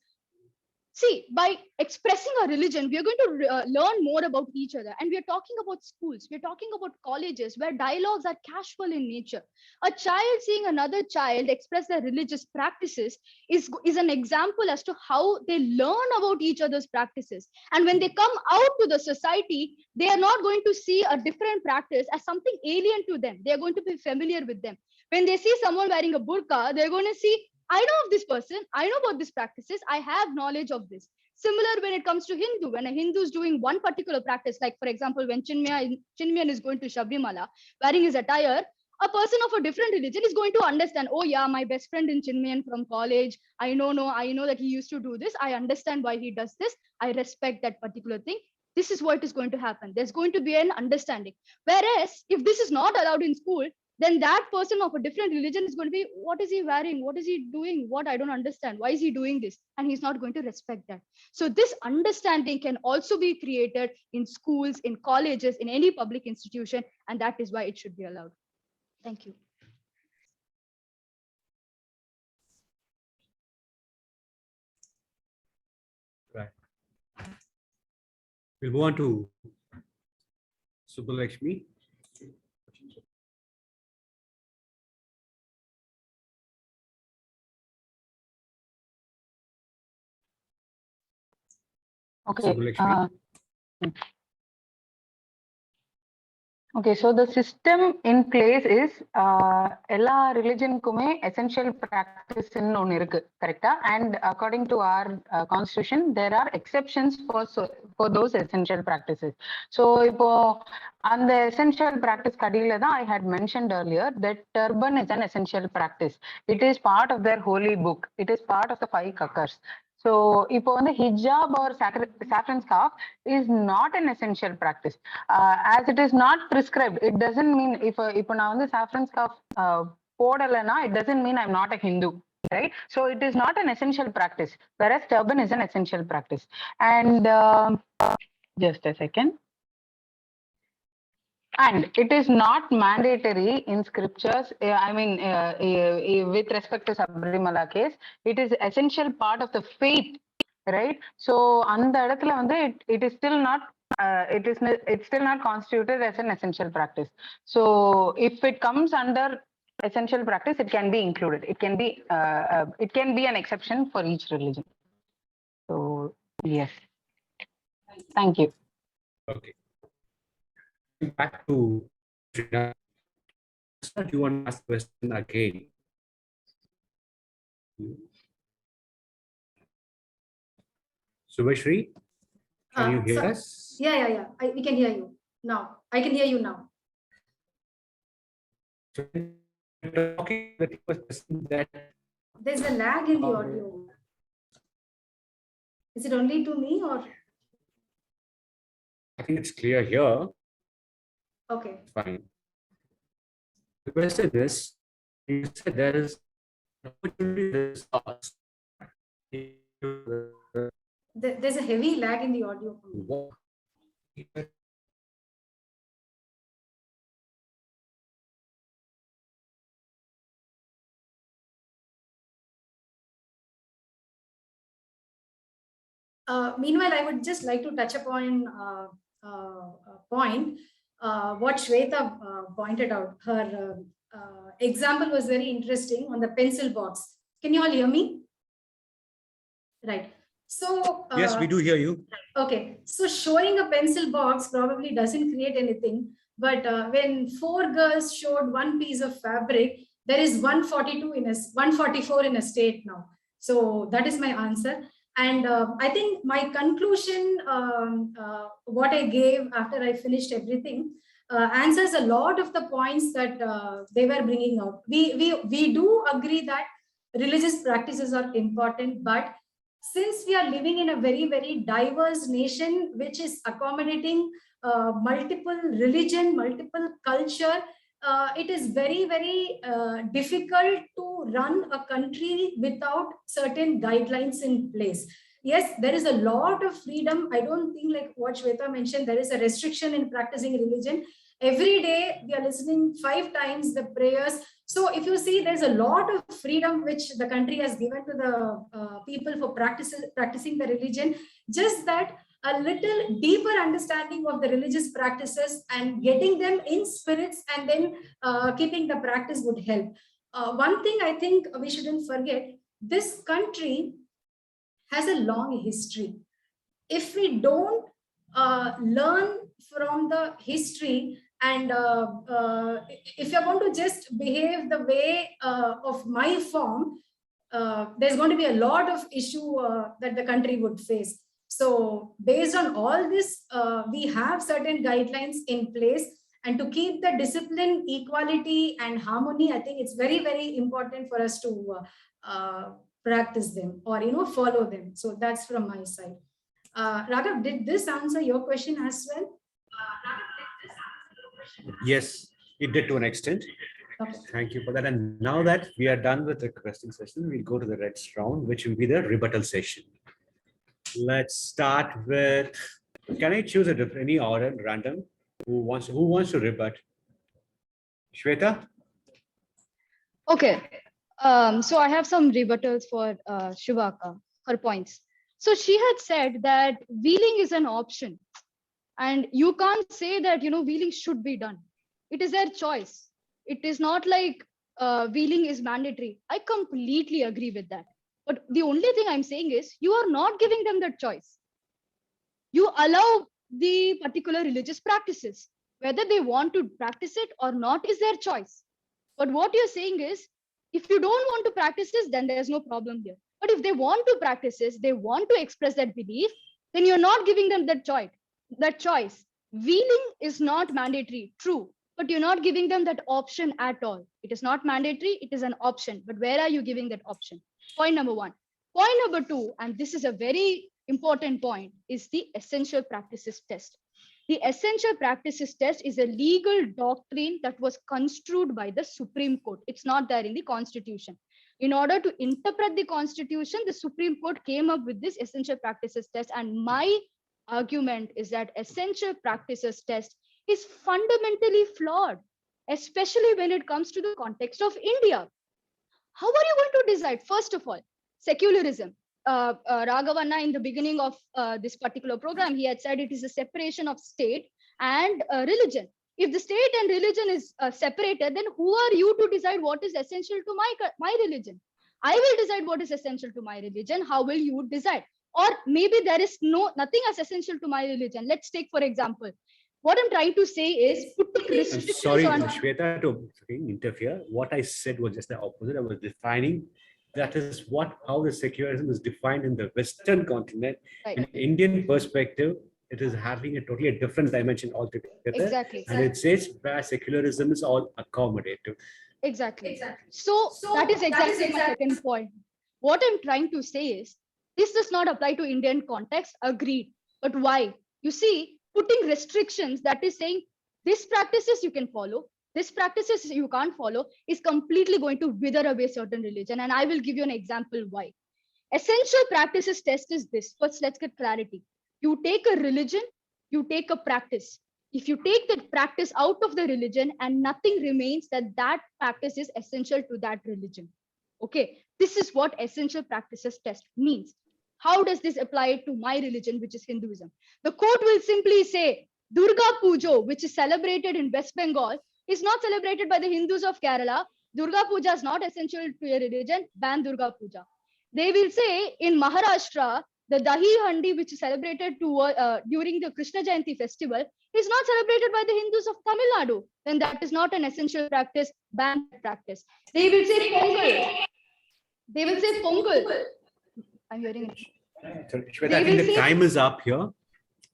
see, by expressing our religion, we are going to learn more about each other. And we are talking about schools, we're talking about colleges where dialogues are casual in nature. A child seeing another child express their religious practices is an example as to how they learn about each other's practices. And when they come out to the society, they are not going to see a different practice as something alien to them. They are going to be familiar with them. When they see someone wearing a burqa, they're going to see, I know of this person, I know about these practices, I have knowledge of this. Similar when it comes to Hindu, when a Hindu is doing one particular practice, like for example, when Chinmayan is going to Sabrimala, wearing his attire, a person of a different religion is going to understand, oh yeah, my best friend in Chinmayan from college, I know that he used to do this, I understand why he does this, I respect that particular thing. This is what is going to happen. There's going to be an understanding. Whereas if this is not allowed in school, then that person of a different religion is going to be, what is he wearing? What is he doing? What? I don't understand. Why is he doing this? And he's not going to respect that. So this understanding can also be created in schools, in colleges, in any public institution. And that is why it should be allowed. Thank you. Right. We'll move on to Subbalakshmi. Okay. Subbalakshmi. Okay, so the system in place is எல்லா ரிலிஜனுக்குமே essential practice ன்னு ஒன்று இருக்கு, கரெக்டா? And according to our constitution, there are exceptions for those essential practices. So இப்போ அந்த essential practice கடியில தான் I had mentioned earlier that turban is an essential practice. It is part of their holy book. It is part of the 5 kakars. So இப்போ வந்து hijab or saffron scarf is not an essential practice. As it is not prescribed, it doesn't mean இப்போ நான் வந்து saffron scarf போடலைன்னா it doesn't mean I'm not a Hindu, right? So it is not an essential practice, whereas turban is an essential practice. And just a second. And it is not mandatory in scriptures. I mean, with respect to Sabrimala case, it is essential part of the faith, right? So, அந்த இடத்துல வந்து it is still not it's still not constituted as an essential practice. So if it comes under essential practice, it can be included. It can be an exception for each religion. So yes, thank you. Okay. Back to Srinath. Sir, do you want to ask the question again? Subhashri, can you hear us? Yeah. We can hear you now. I can hear you now. So, talking the person that There's a lag in the audio. Is it only to me or? I think it's clear here. Okay. Fine. The question is, you said there is an opportunity, There's a heavy lag in the audio for me. Meanwhile, I would just like to touch upon a point what Shweta pointed out. Her example was very interesting on the pencil box. Can you all hear me? Right. So yes, we do hear you. Okay. So showing a pencil box probably doesn't create anything. But when 4 girls showed one piece of fabric, there is 144 in a state now. So that is my answer. And I think my conclusion, what I gave after I finished everything, answers a lot of the points that they were bringing out. We do agree that religious practices are important, but since we are living in a very, very diverse nation, which is accommodating multiple religion, multiple culture, it is very, very difficult to run a country without certain guidelines in place. Yes, there is a lot of freedom. I don't think, like what Shweta mentioned, there is a restriction in practicing religion. Every day we are listening 5 times the prayers. So if you see, there's a lot of freedom which the country has given to the people for practicing the religion. Just that a little deeper understanding of the religious practices and getting them in spirits and then keeping the practice would help. One thing I think we shouldn't forget, this country has a long history. If we don't learn from the history, and if you're going to just behave the way of my form, there's going to be a lot of issue that the country would face. So based on all this, we have certain guidelines in place, and to keep the discipline, equality and harmony, I think it's very, very important for us to practice them or follow them. So that's from my side. Raghav, did this answer your question as well? Yes, it did to an extent. Okay. Thank you for that. And now that we are done with the question session, we'll go to the next round, which will be the rebuttal session. Let's start with, can I choose any order, random? Who wants to rebut? Shweta? Okay. So I have some rebuttals for Shivaka, her points. So she had said that wheeling is an option. And you can't say that, wheeling should be done. It is their choice. It is not like wheeling is mandatory. I completely agree with that. But the only thing I'm saying is you are not giving them that choice. You allow the particular religious practices. Whether they want to practice it or not is their choice. But what you're saying is, if you don't want to practice this, then there's no problem here. But if they want to practice this, they want to express that belief, then you're not giving them that choice. Wheeling is not mandatory, true, but you're not giving them that option at all. It is not mandatory, it is an option. But where are you giving that option? Point number 1. Point number 2, and this is a very important point, is the essential practices test. The essential practices test is a legal doctrine that was construed by the Supreme Court. It's not there in the Constitution. In order to interpret the Constitution, the Supreme Court came up with this essential practices test. And my argument is that essential practices test is fundamentally flawed, especially when it comes to the context of India. How are you going to decide? First of all, secularism. Raghavanna in the beginning of this particular program, he had said it is a separation of state and religion. If the state and religion is separated, then who are you to decide what is essential to my religion? I will decide what is essential to my religion. How will you decide? Or maybe there is nothing as essential to my religion. Let's take, for example, what I'm trying to say is putting I'm restrictions sorry, on. Shweta, to interfere. What I said was just the opposite. I was defining that is how the secularism is defined in the Western continent. Right. In Indian perspective, it is having a totally different dimension altogether. Exactly. And it says where secularism is all accommodative. Exactly. So that is exactly my second point. What I'm trying to say is this does not apply to Indian context. Agreed. But why? You see, putting restrictions, that is saying this practices you can follow, this practices you can't follow, is completely going to wither away certain religion. And I will give you an example why. Essential practices test is this. First, let's get clarity. You take a religion, you take a practice. If you take the practice out of the religion and nothing remains, that practice is essential to that religion. Okay, this is what essential practices test means. How does this apply to my religion, which is Hinduism? The court will simply say, Durga Pujo, which is celebrated in West Bengal, is not celebrated by the Hindus of Kerala. Durga Puja is not essential to your religion, ban Durga Puja. They will say in Maharashtra, the Dahi Handi, which is celebrated during the Krishna Jayanti festival, is not celebrated by the Hindus of Tamil Nadu. Then that is not an essential practice, ban that practice. They will say Pongal. They will say Pongal. I'm hearing it. Shweta, I think the time is up here.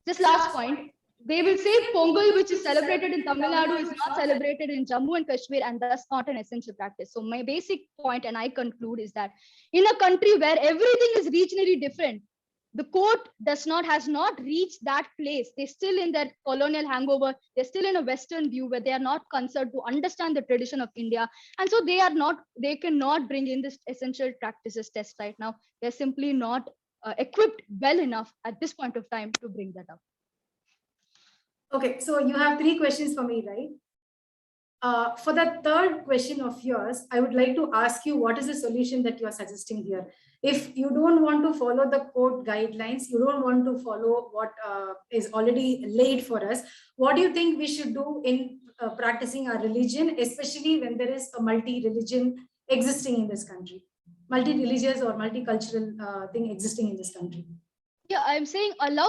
Just last point. They will say Pongal, which is celebrated in Tamil Nadu, is not celebrated in Jammu and Kashmir, and thus not an essential practice. So my basic point, and I conclude, is that in a country where everything is regionally different, the court has not reached that place. They're still in their colonial hangover. They're still in a Western view where they are not concerned to understand the tradition of India. And so they cannot bring in this essential practices test right now. They're simply not equipped well enough at this point of time to bring that up. Okay, so you have 3 questions for me, right? For the third question of yours, I would like to ask you, what is the solution that you are suggesting here? If you don't want to follow the court guidelines, you don't want to follow what is already laid for us, what do you think we should do in practicing our religion, especially when there is a multi-religion existing in this country, multi-religious or multicultural thing existing in this country? Yeah, I'm saying allow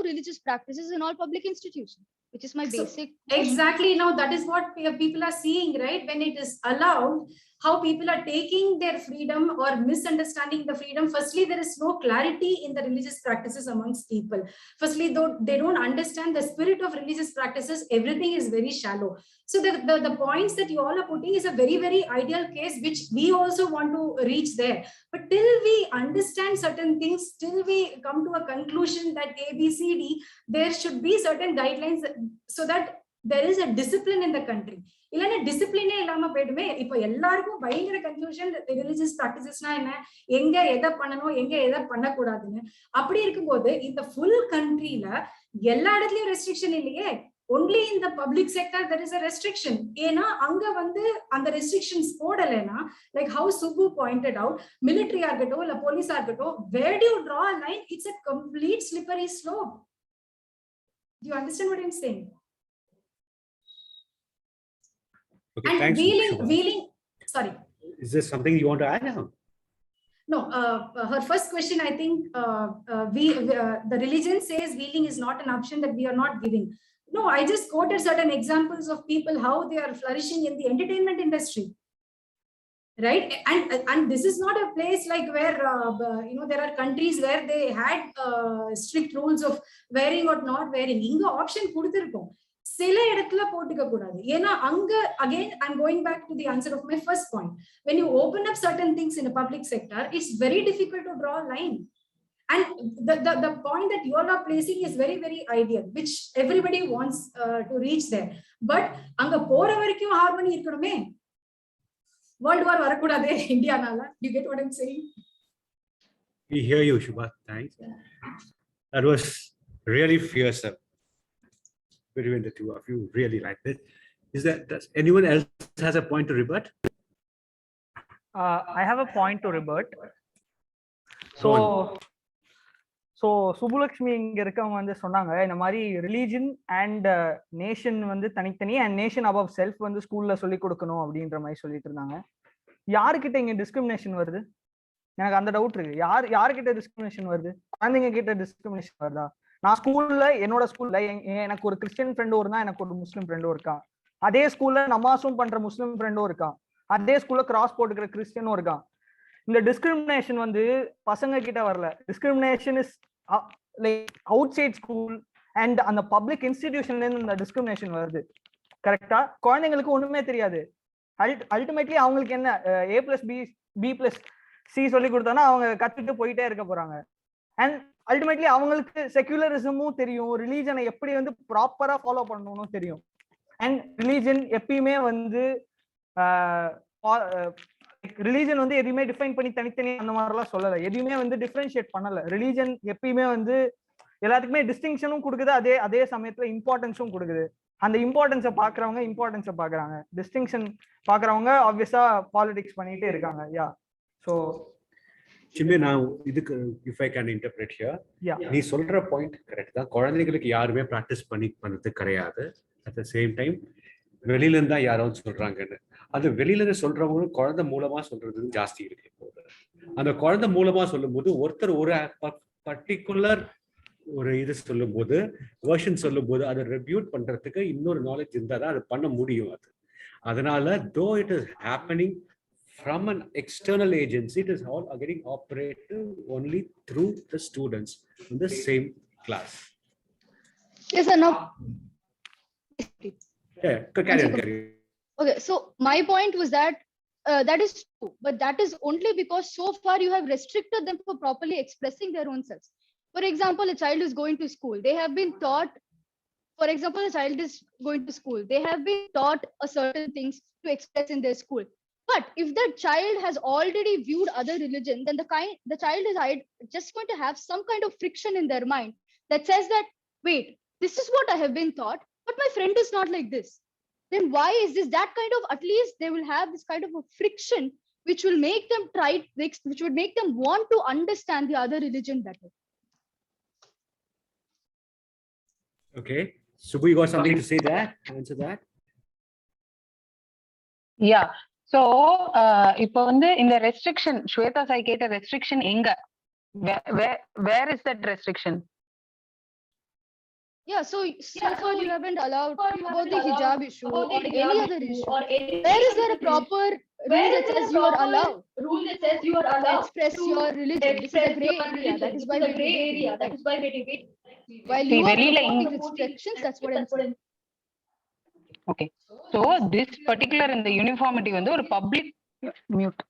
religious practices in all public institutions, which is my basic. Exactly. Now that is what people are seeing, right? When it is allowed, how people are taking their freedom or misunderstanding the freedom. Firstly, there is no clarity in the religious practices amongst people. Firstly, though they don't understand the spirit of religious practices, everything is very shallow. So the points that you all are putting is a very, very ideal case, which we also want to reach there. But till we understand certain things, till we come to a conclusion that A, B, C, D, there should be certain guidelines so that there is a discipline in the country. இல்லைன்னா டிசிப்ளினே இல்லாம போயிடுமே. இப்போ எல்லாருக்கும் பயங்கர confusion religious பிராக்டிசஸ்னா என்ன, எங்க எதை பண்ணணும், எங்க எதை பண்ணக்கூடாதுன்னு. அப்படி இருக்கும்போது இந்த ஃபுல் கண்ட்ரியில எல்லா இடத்துலயும் ரெஸ்ட்ரிக்ஷன் இல்லையே. Only in the public sector there is a restriction. ஏன்னா அங்க வந்து அந்த ரெஸ்ட்ரிக்ஷன்ஸ் போடலைன்னா, like how Subbu pointed out, military இருக்கட்டும் இல்ல போலீஸா இருக்கட்டும், where do you draw a line? It's a complete slippery slope. Do you understand what I'm saying? Okay, and thanks, wheeling, sorry. Is there something you want to add? No, her first question, I think the religion says wheeling is not an option, that we are not giving. No, I just quoted certain examples of people, how they are flourishing in the entertainment industry. Right. And this is not a place like where, there are countries where they had strict rules of wearing or not wearing. Inga option kuduthirkom. சில இடத்துல போட்டுக்க கூடாது. ஏன்னா அங்க again I'm going back to the answer of my first point. When you open up certain things in a public sector, it's very difficult to draw a line. And the point that you all are placing is very, very ideal, which everybody wants to reach there. But அங்க போற வரைக்கும் harmony இருக்கணுமே. World War வரக்கூடாதே இந்தியானால. Do you get what I'm saying? We hear you, Shubha. Thanks. That was really fierce between the two of you. Really liked it. Does anyone else has a point to rebut? I have a point to rebut. So so Subbulakshmi இங்க இருக்கவங்க வந்து சொன்னாங்க இந்த மாதிரி religion and nation வந்து தனித்தனி and nation above self வந்து ஸ்கூல்ல சொல்லி கொடுக்கணும் அப்படின்ற மாதிரி சொல்லிட்டு இருந்தாங்க. யாருக்கிட்ட இங்க டிஸ்கிரிமினேஷன் வருது? எனக்கு அந்த டவுட் இருக்கு. யாருக்கிட்ட டிஸ்கிரிமினேஷன் வருது? குழந்தைங்க கிட்ட டிஸ்கிரிமினேஷன் வருதா? நான் ஸ்கூல்ல என்னோட ஸ்கூல்ல எனக்கு ஒரு கிறிஸ்டியன் ஃப்ரெண்டும் இருந்தா, எனக்கு ஒரு முஸ்லீம் ஃப்ரெண்டும் இருக்கான். அதே ஸ்கூல்ல நமாஸும் பண்ற முஸ்லீம் ஃப்ரெண்டும் இருக்கான். அதே ஸ்கூல்ல கிராஸ் போட்டுக்கிற கிறிஸ்டியனும் இருக்கான். இந்த டிஸ்கிரிமினேஷன் வந்து பசங்க கிட்ட வரல. Discrimination is like outside school and அந்த பப்ளிக் இன்ஸ்டிடியூஷன்ல இருந்து இந்த டிஸ்கிரிமினேஷன் வருது. கரெக்டா? குழந்தைங்களுக்கு ஒண்ணுமே தெரியாது. அல்டிமேட்லி அவங்களுக்கு என்ன A+B+C சொல்லி கொடுத்தானா அவங்க கத்துட்டு போயிட்டே இருக்க போறாங்க. அண்ட் அல்டிமேட்லி அவங்களுக்கு செக்யூலரிசமும் தெரியும், ரிலீஜனை எப்படி வந்து ப்ராப்பரா ஃபாலோ பண்ணணும்னு தெரியும். அண்ட் ரிலீஜன் எப்பயுமே வந்து ரிலீஜன் வந்து எதுவுமே டிஃபைன் பண்ணி தனித்தனி அந்த மாதிரிலாம் சொல்லலை. எதுவுமே வந்து டிஃபரன்ஷியேட் பண்ணல. ரிலீஜன் எப்பயுமே வந்து எல்லாத்துக்குமே டிஸ்டிங்ஷனும் கொடுக்குது, அதே சமயத்துல இம்பார்ட்டன்ஸும் கொடுக்குது. அந்த இம்பார்ட்டன்ஸை பாக்குறவங்க இம்பார்ட்டன்ஸை பாக்குறாங்க, டிஸ்டிங்ஷன் பாக்குறவங்க ஆப்வியஸா பாலிடிக்ஸ் பண்ணிட்டே இருக்காங்க. யா ஸோ சின்மே நான் இதுக்கு if I can interpret here, நீ சொல்ற பாயிண்ட் கரெக்ட் தான். குழந்தைங்களுக்கு யாருமே ப்ராக்டிஸ் பண்றது கிடையாது. அட் த சேம் டைம் வெளியில இருந்தா யாராவது சொல்றாங்கன்னு, அது வெளியில இருந்து சொல்றவங்க குழந்தை மூலமா சொல்றது ஜாஸ்தி இருக்கு. அந்த குழந்தை மூலமா சொல்லும் போது ஒருத்தர் ஒரு பர்டிகுலர் ஒரு இது சொல்லும் போது, வெர்ஷன் சொல்லும் போது அதை ரெபியூட் பண்றதுக்கு இன்னொரு நாலேஜ் இருந்தா தான் அதை பண்ண முடியும். அது அதனால though it is happening from an external agency, it is all getting operated only through the students in the same class. Yes or no? Yeah, carry on. Okay, so my point was that that is true, but that is only because so far you have restricted them for properly expressing their own selves. For example, a child is going to school. They have been taught, for example, a child is going to school. They have been taught a certain things to express in their school. But if the child has already viewed other religion, then the child is just going to have some kind of friction in their mind that says that, wait, this is what I have been taught, but my friend is not like this. Then why is this? That kind of, at least they will have this kind of a friction which will make them which would make them want to understand the other religion better. Okay, Subbu, you got something to say there? Answer that. Yeah. So இப்போ வந்து இந்த restriction, Shweta Sai கேட்ட restriction எங்க, where is that restriction? Yeah, so far you haven't allowed about the hijab issue or any other issue. Where is there a proper rule that says you are allowed to express your religion? This is a gray area. That is why we're while you are promoting restrictions, that's what I'm saying. Okay, so this particular in the uniformity வந்து ஒரு public mute,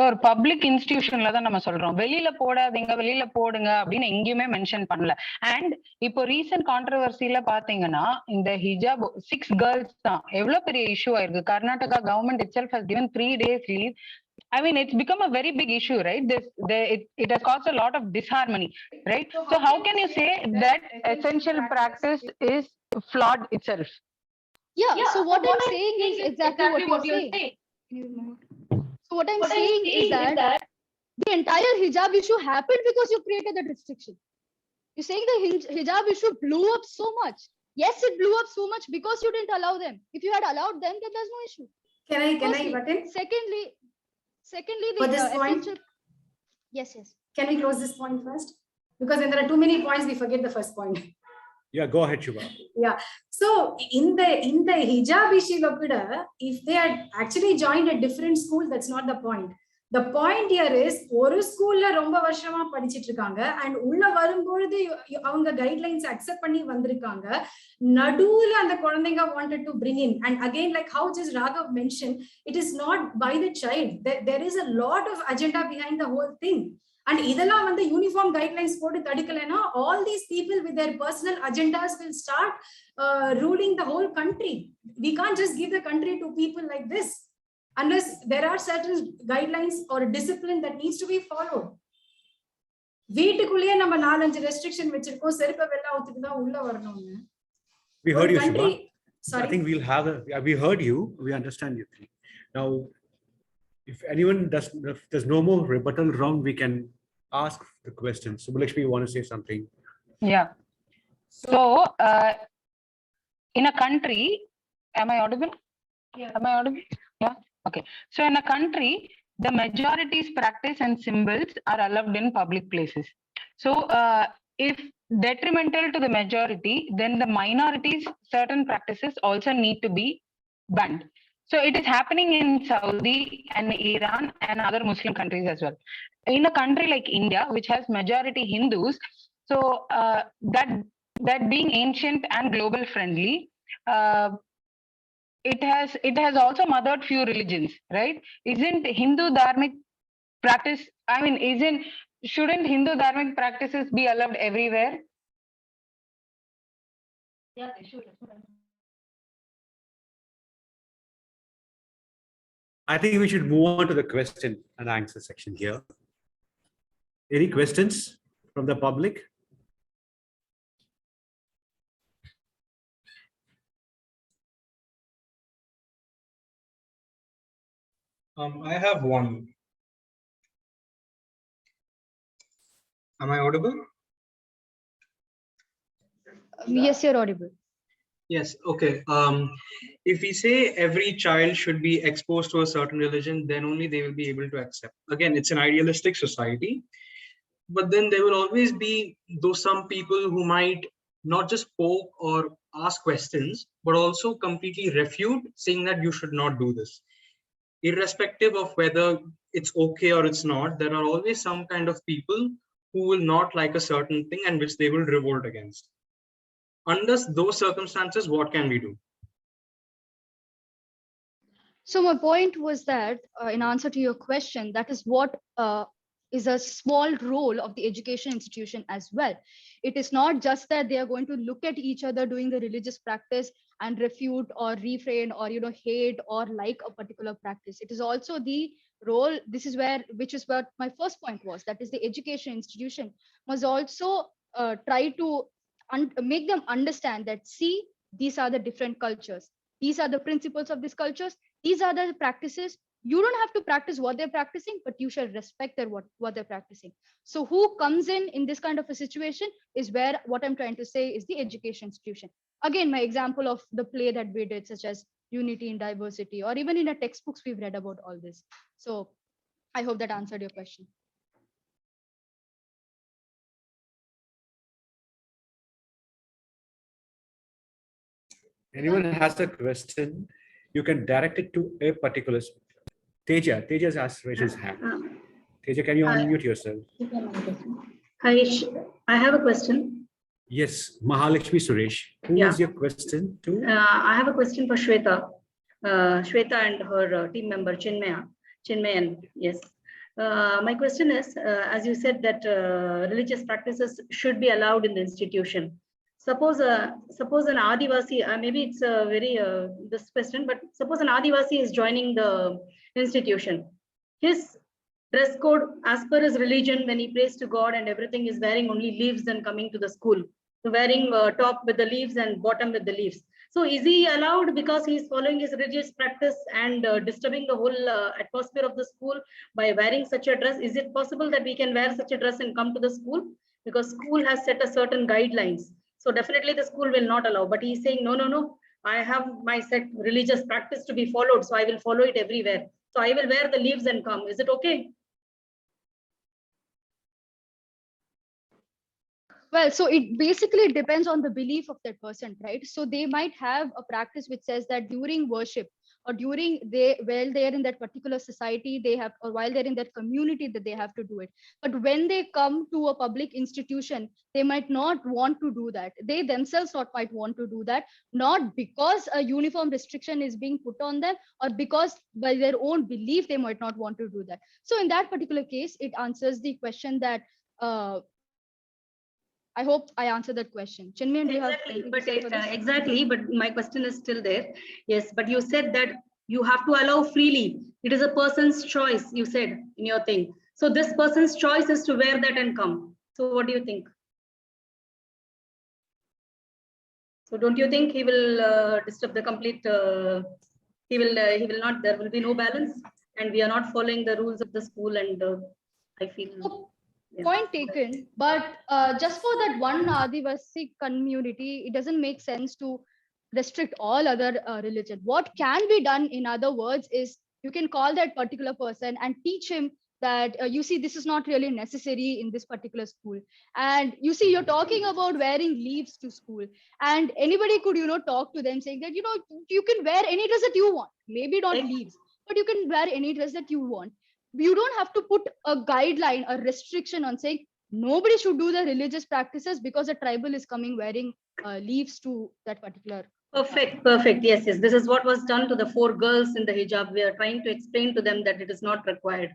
ஒரு public இன்ஸ்டிடியூஷன்ல தான் நம்ம சொல்றோம். வெளியில போடாதீங்க, வெளியில போடுங்க அப்படின்னு எங்கேயுமே மென்ஷன் பண்ணல. அண்ட் இப்போ ரீசன்ட் கான்ட்ரவர்சில பாத்தீங்கன்னா இந்த ஹிஜாப் 6 கேர்ள்ஸ் தான் எவ்வளவு பெரிய இஷ்யூ ஆயிருக்கு. Karnataka government itself has given 3 days leave. I mean, it's become a very big issue, right? It has caused a lot of disharmony, right? So how can you say that essential practice is flawed itself? Yeah, so what I'm saying is exactly what you're saying. So what I'm saying is that the entire hijab issue happened because you created that restriction. You're saying the hijab issue blew up so much. Yes, it blew up so much because you didn't allow them. If you had allowed them, then there's no issue. Can I button? Secondly, For this point? essential... Yes. Can we close this point first? Because when there are too many points, we forget the first point. Yeah, go ahead, Shubha. Yeah. So in the hijab issue, if they had actually joined a different school, that's not the point. The point here is ஒரு ஸ்கூல்ல ரொம்ப வருஷமா படிச்சிட்டு இருக்காங்க and உள்ள வரும்பொழுது அவங்க guidelines accept பண்ணி வந்திருக்காங்க. நடுவுல அந்த குழந்தைங்க wanted to bring in, and again like how just Raghav mentioned, it is not by the child. There is a lot of agenda behind the whole thing. And இதெல்லாம் வந்து யூனிஃபார்ம் கைட்லைன்ஸ் போட்டு தடுக்கலைன்னா all these people with their personal agendas will start ruling the whole country. We can't just give the country to people like this unless there are certain guidelines or discipline that needs to be followed. வீட்டுக்குள்ளேயே நம்ம 4-5 restriction வச்சிருக்கோம், செருப்பை வெளில ஊத்திட்டு தான் உள்ள வரணும்னு. We heard you, Shubha. Sorry. I think we'll have we heard you. We understand you. Now, if anyone if there's no more rebuttal round, we can ask the question. Subbalakshmi, you want to say something? Yeah. So, in a country, am I audible? Yeah. Am I audible? Yeah. Okay. So, in a country, the majority's practice and symbols are allowed in public places. So, if detrimental to the majority, then the minorities' certain practices also need to be banned. So, it is happening in Saudi and Iran and other Muslim countries as well. In a country like India, which has majority Hindus, so that being ancient and global friendly, it has also mothered few religions, right? Isn't Hindu dharmic practice? I mean, shouldn't Hindu dharmic practices be allowed everywhere? Yeah, they should. I think we should move on to the question and answer section here. Any questions from the public? I have one. Am I audible? Yes, you're audible. Yes. Okay. If we say every child should be exposed to a certain religion, then only they will be able to accept. Again, it's an idealistic society, but then there will always be those some people who might not just poke or ask questions, but also completely refute, saying that you should not do this. Irrespective of whether it's okay or it's not, there are always some kind of people who will not like a certain thing and which they will revolt against. Under those circumstances, what can we do? So my point was that in answer to your question, that is what is a small role of the education institution as well. It is not just that they are going to look at each other doing the religious practice and refute or refrain or hate or like a particular practice. It is also the role, which is what my first point was, that is the education institution must also try to make them understand that, see, these are the different cultures, these are the principles of these cultures, these are the practices. You don't have to practice what they're practicing, but you should respect what they're practicing. So who comes in this kind of a situation is where what I'm trying to say is the education institution. Again, my example of the play that we did, such as unity in diversity, or even in a textbooks we've read about all this. So I hope that answered your question. Anyone has a question, you can direct it to a particular Teja. Teja's has raised his hand. Teja, can you unmute yourself? Hi, I have a question. Yes, Mahalakshmi Suresh. Who is your question to? I have a question for Shweta. Shweta and her team member Chinmayan. Yes. My question is, as you said that religious practices should be allowed in the institution. Suppose an Adivasi, maybe it's a very this question, but suppose an Adivasi is joining the institution. His dress code, as per his religion, when he prays to God and everything, is wearing only leaves and coming to the school. So wearing top with the leaves and bottom with the leaves. So is he allowed because he is following his religious practice and disturbing the whole atmosphere of the school by wearing such a dress? Is it possible that we can wear such a dress and come to the school? Because school has set a certain guidelines. So definitely the school will not allow. But he's saying, no, I have my set religious practice to be followed. So I will follow it everywhere. So I will wear the leaves and come. Is it okay? Well, so it basically depends on the belief of that person, right? So they might have a practice which says that during worship or while they're in that particular society, they have, or while they're in that community, that they have to do it. But when they come to a public institution, they might not want to do that. They themselves might want to do that, not because a uniform restriction is being put on them, or because by their own belief, they might not want to do that. So in that particular case, it answers the question that, I hope I answered that question. Chinmayan, do you have anything to say for this? Exactly, but my question is still there. Yes, but you said that you have to allow freely. It is a person's choice, you said in your thing. So this person's choice is to wear that and come. So what do you think? So don't you think he will disturb the complete, he will not, there will be no balance, and we are not following the rules of the school, and I feel. Point taken, but just for that one Adivasi community, it doesn't make sense to restrict all other religion. What can be done, in other words, is you can call that particular person and teach him that you see, this is not really necessary in this particular school. And you see, you're talking about wearing leaves to school, and anybody could talk to them saying that you can wear any dress that you want, maybe not leaves, but you can wear any dress that you want. You don't have to put a guideline, a restriction on saying nobody should do the religious practices because a tribal is coming wearing leaves to that particular. Perfect, perfect. Yes, yes. This is what was done to the 4 girls in the hijab. We are trying to explain to them that it is not required.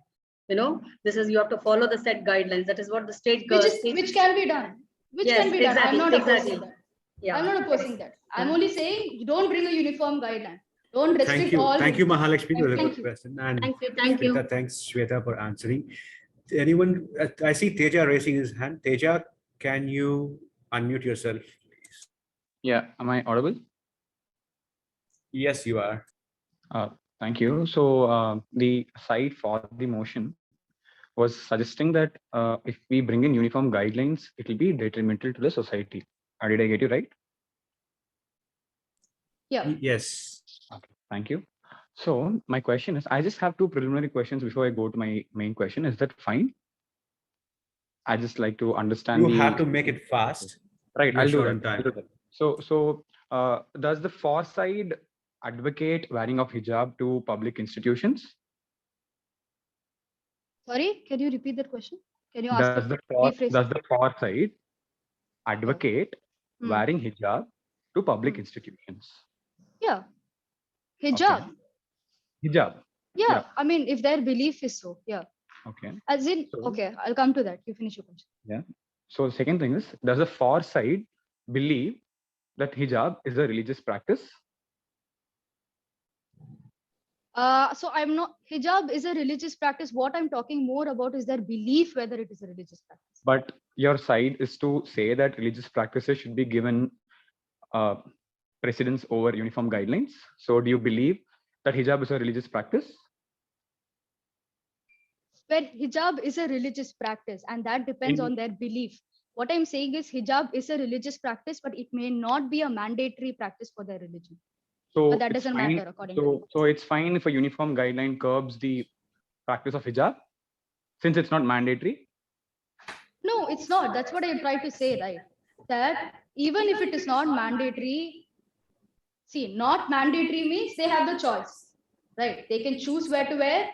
This is, you have to follow the set guidelines. That is what the state girls. Which can be done. Yes, can be done. I'm not exactly. opposing that. Yeah. I'm not opposing that. I'm only saying you don't bring a uniform guideline. Don't restrict Thank you. all. Thank you, Mahalakshmi. That was a Thank good you. question. And Thank you. Shweta, thanks, Shweta, for answering. Anyone? I see Teja raising his hand. Teja, can you unmute yourself, please? Yeah, am I audible? Yes, you are. Thank you. So the side for the motion was suggesting that if we bring in uniform guidelines, it will be detrimental to the society. Did I get you right? Yeah. Yes. Okay, thank you. So my question is, I just have 2 preliminary questions before I go to my main question. Is that fine? I just like to understand. You have to make it fast. Right, I'll do that. I'll do that. So does the far side advocate wearing of hijab to public institutions? Sorry, can you repeat that question? Can you ask? Does the far side advocate wearing hijab to public institutions? Yeah. Hijab. Okay. Hijab. Yeah. I mean, if their belief is so, yeah. Okay. As in, okay, I'll come to that. You finish your question. Yeah. So the second thing is, does the far side believe that hijab is a religious practice? So I'm not, hijab is a religious practice. What I'm talking more about is their belief whether it is a religious practice. But your side is to say that religious practices should be given precedence over uniform guidelines. So do you believe that hijab is a religious practice? Well, hijab is a religious practice, and that depends on their belief. What I'm saying is hijab is a religious practice, but it may not be a mandatory practice for their religion. So but that doesn't matter according to me. So it's fine if a uniform guideline curbs the practice of hijab, since it's not mandatory? No, it's not. That's what I tried to say, right? That even if it is not mandatory, see, not mandatory means they have the choice, right? They can choose where to wear,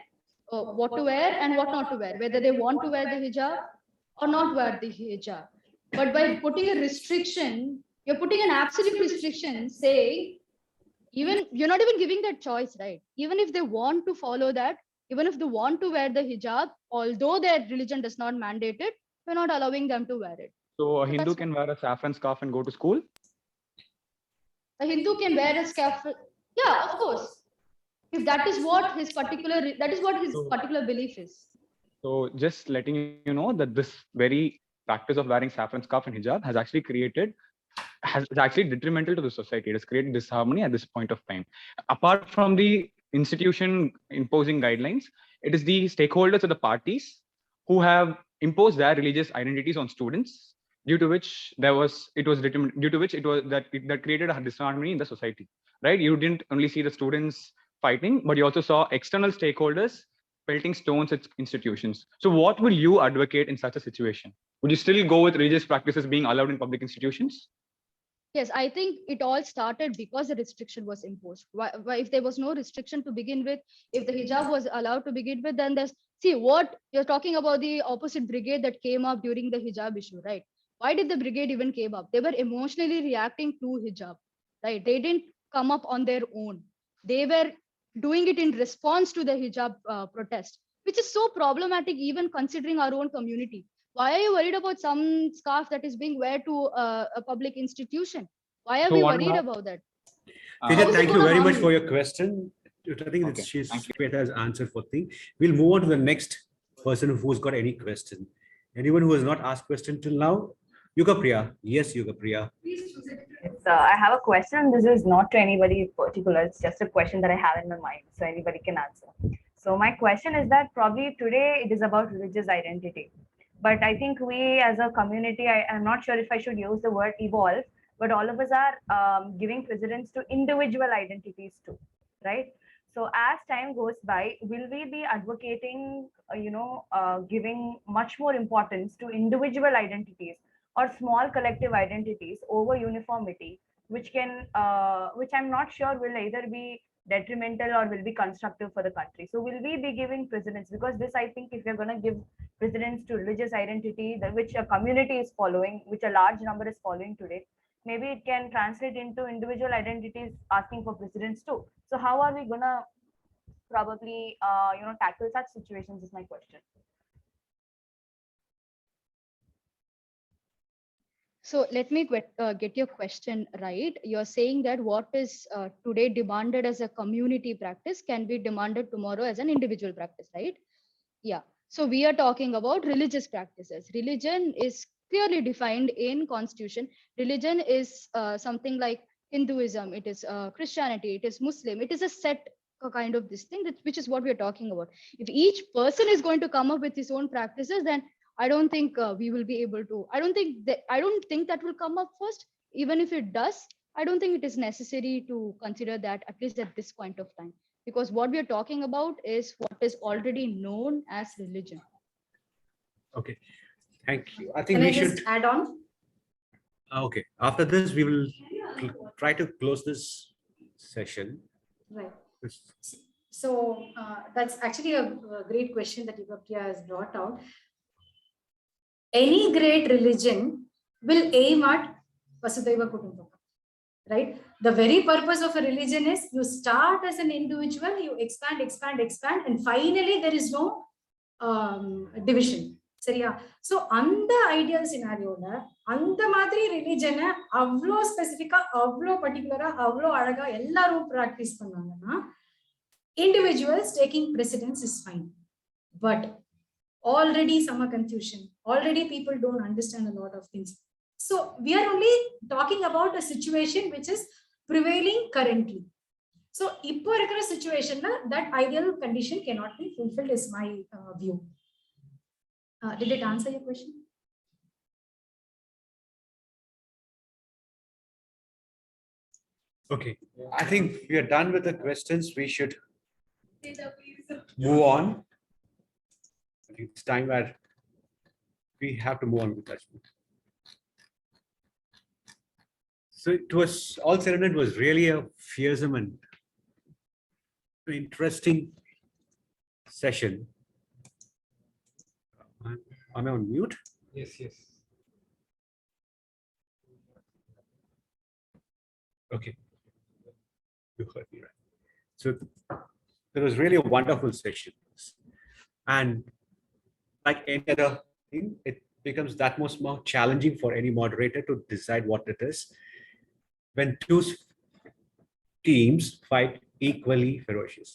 what to wear and what not to wear, whether they want to wear the hijab or not wear the hijab. But by putting a restriction, you're putting an absolute restriction saying, even you're not even giving that choice, right? Even if they want to follow that, even if they want to wear the hijab, although their religion does not mandate it, we're not allowing them to wear it. So a Hindu can wear a saffron scarf and go to school? A Hindu can wear a scarf. Yeah, of course. If that is what his particular belief is. So just letting you know that this very practice of wearing saffron scarf and hijab has actually detrimental to the society. It has created disharmony at this point of time. Apart from the institution imposing guidelines, it is the stakeholders of the parties who have imposed their religious identities on students, due to which that created a disharmony in the society, right? You didn't only see the students fighting, but you also saw external stakeholders pelting stones at institutions. So what will you advocate in such a situation? Would you still go with religious practices being allowed in public institutions? Yes, I think it all started because the restriction was imposed. Why, if there was no restriction to begin with, if the hijab was allowed to begin with, then there's, see what you're talking about, the opposite brigade that came up during the hijab issue, right? Why did the brigade even came up? They were emotionally reacting to hijab, right? They didn't come up on their own. They were doing it in response to the hijab protest, which is so problematic even considering our own community. Why are you worried about some scarf that is being worn to a public institution? Why are we worried about that? Teja, thank you very much for your question. I think that Shweta has answered for thing. We'll move on to the next person who's got any question. Anyone who has not asked question till now? Yuga Priya. Yes, Yuga Priya. I have a question. This is not to anybody in particular. It's just a question that I have in my mind, so anybody can answer. So my question is that probably today it is about religious identity. But I think we as a community, I'm not sure if I should use the word evolve, but all of us are giving precedence to individual identities too, right? So as time goes by, will we be advocating, giving much more importance to individual identities or small collective identities over uniformity, which which I'm not sure will either be detrimental or will be constructive for the country. So will we be giving precedence? Because this, I think, if you're going to give precedence to religious identity, which a community is following, which a large number is following today, maybe it can translate into individual identities asking for precedence too. So how are we going to probably, tackle such situations is my question. So let me get your question right. You're saying that what is today demanded as a community practice can be demanded tomorrow as an individual practice, right? Yeah. So we are talking about religious practices. Religion is clearly defined in Constitution. Religion is something like Hinduism, it is Christianity, it is Muslim, it is a set kind of this thing, which is what we are talking about. If each person is going to come up with his own practices, then I don't think we will be able to. I don't think that will come up first. Even if it does, I don't think it is necessary to consider that, at least at this point of time, because what we are talking about is what is already known as religion. Okay, thank you. I think Can we I just should add on? Okay, after this, we will try to close this session. Right. So that's actually a great question that Yugapya has brought out. Any great religion will aim at Vasudhaiva Kutumbakam, right? The very purpose of a religion is you start as an individual, you expand, expand, expand, and finally there is no division. சரியா? So அந்த ideal scenario-ல அந்த மாதிரி ரிலிஜனை அவ்வளோ ஸ்பெசிஃபிக்கா, அவ்வளோ பர்டிகுலரா, அவ்வளோ அழகா எல்லாரும் ப்ராக்டிஸ் பண்ணாங்கன்னா individuals taking precedence is fine. But already some confusion. Already people don't understand a lot of things. So we are only talking about a situation which is prevailing currently. So இப்போ இருக்கிற situationல that ideal condition cannot be fulfilled is my view. Did it answer your question? Okay, I think we are done with the questions. We should move on. I think it's time where we have to move on with judgment. So it was all said and done, it was really a fearsome and interesting session. Am I on mute? Yes, yes. Okay. You heard me right. So it was really a wonderful session. And like any other thing, it becomes that much more challenging for any moderator to decide what it is when two teams fight equally ferocious.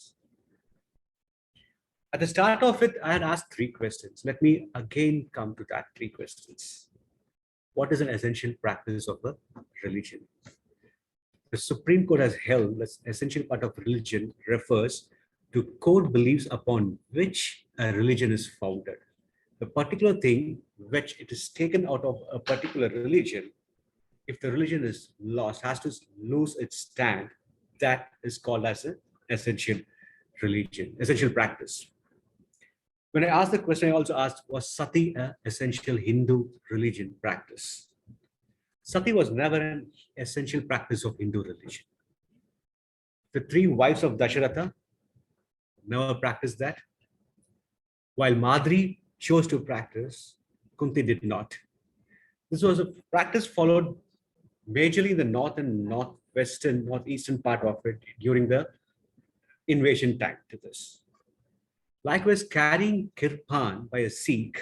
At the start of it, I had asked 3 questions. Let me again come to that 3 questions. What is an essential practice of a religion? The Supreme Court has held that essential part of religion refers to core beliefs upon which a religion is founded. The particular thing which it is taken out of a particular religion, if the religion is lost, has to lose its stand, that is called as an essential religion, essential practice. When I asked the question, I also asked, was sati an essential Hindu religion practice? Sati was never an essential practice of Hindu religion. The 3 wives of Dasharatha never practiced that. While Madri chose to practice, Kunti did not. This was a practice followed majorly in the north and northeastern part of it during the invasion time to this. Likewise, carrying kirpan by a Sikh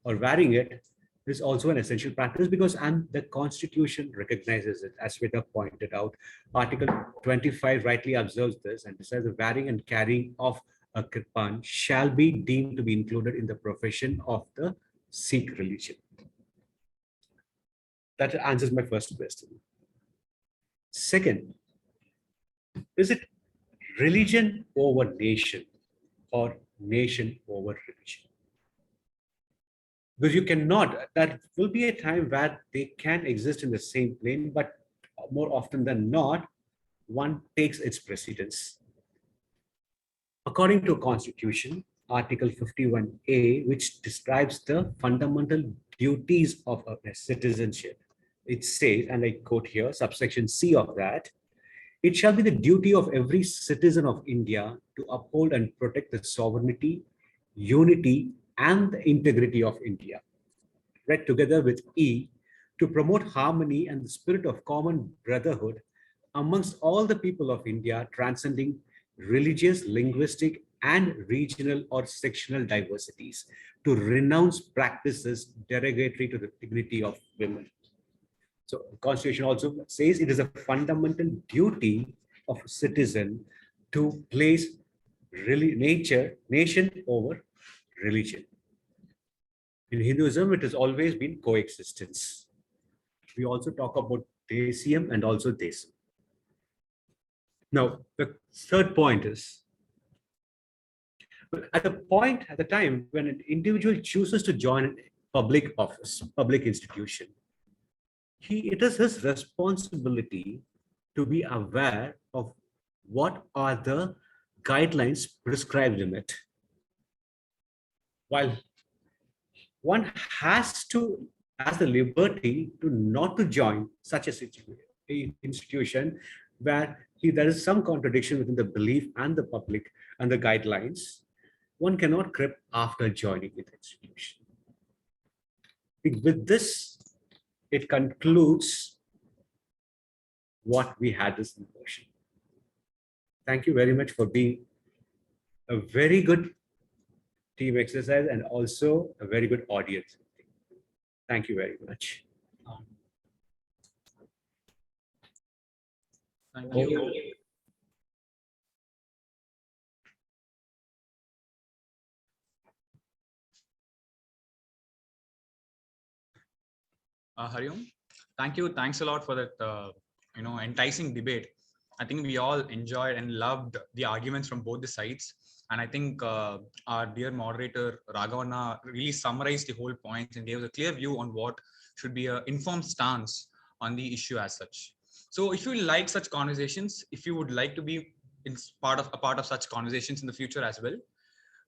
or wearing it is also an essential practice because the Constitution recognizes it, as Sweta pointed out. Article 25 rightly observes this and says the wearing and carrying of a kirpan shall be deemed to be included in the profession of the Sikh religion. That answers my first question. Second, is it religion over nation or nation over religion? Because you cannot, that will be a time where they can exist in the same plane, but more often than not, one takes its precedence. According to Constitution, Article 51A, which describes the fundamental duties of a citizenship, it says, and I quote here, subsection C of that, it shall be the duty of every citizen of India to uphold and protect the sovereignty, unity, and the integrity of India. Read together with E, to promote harmony and the spirit of common brotherhood amongst all the people of India, transcending religious, linguistic, and regional or sectional diversities, to renounce practices derogatory to the dignity of women. So the Constitution also says it is a fundamental duty of a citizen to place nation over religion. In Hinduism, it has always been coexistence. We also talk about Desiyam and also Desam. Now, the third point is, at the time when an individual chooses to join a public office, public institution, it is his responsibility to be aware of what are the guidelines prescribed in it. While one has the liberty to not to join such a institution where there is some contradiction within the belief and the public and the guidelines, one cannot creep after joining the institution. With this, it concludes what we had this motion. Thank you very much for being a very good team exercise and also a very good audience. Thank you very much. Thank you. Hariom, thank you. Thanks a lot for that, enticing debate. I think we all enjoyed and loved the arguments from both the sides. And I think our dear moderator, Raghavana, really summarized the whole point and gave us a clear view on what should be an informed stance on the issue as such. So if you like such conversations, if you would like to be a part of such conversations in the future as well,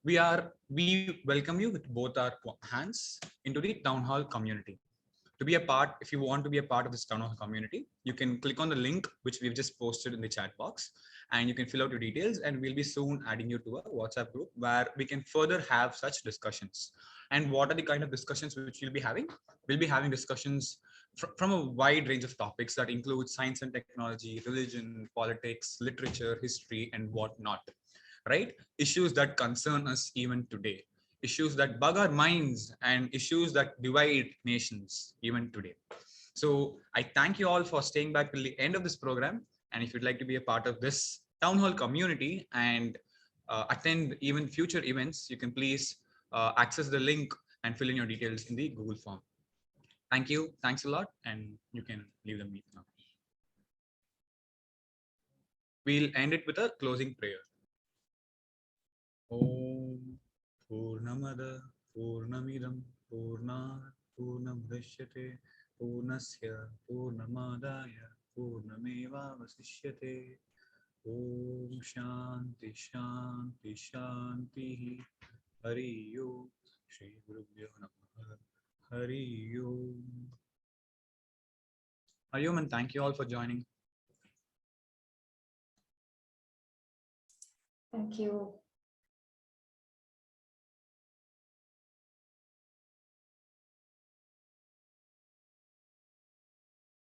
we welcome you with both our hands into the town hall community. To be a part, if you want to be a part of this town hall community, you can click on the link which we've just posted in the chat box, and you can fill out your details, and we'll be soon adding you to a WhatsApp group where we can further have such discussions. And what are the kind of discussions which we'll be having? We'll be having discussions from a wide range of topics that include science and technology, religion, politics, literature, history, and whatnot, right? Issues that concern us even today. Issues that bug our minds and issues that divide nations even today. So I thank you all for staying back till the end of this program. And if you'd like to be a part of this town hall community and attend even future events, you can please access the link and fill in your details in the Google form. Thank you. Thanks a lot. And you can leave the meet now. We'll end it with a closing prayer. Om Purnamada Purnamidam Purnat Purnamudachyate Purnasya Purnamadaya Purnameva Vasishyate. Om Shanti Shanti Shanti Hari Om Shri Gurubhyo Namaha Hari Om. Hari Om, and thank you all for joining. Thank you.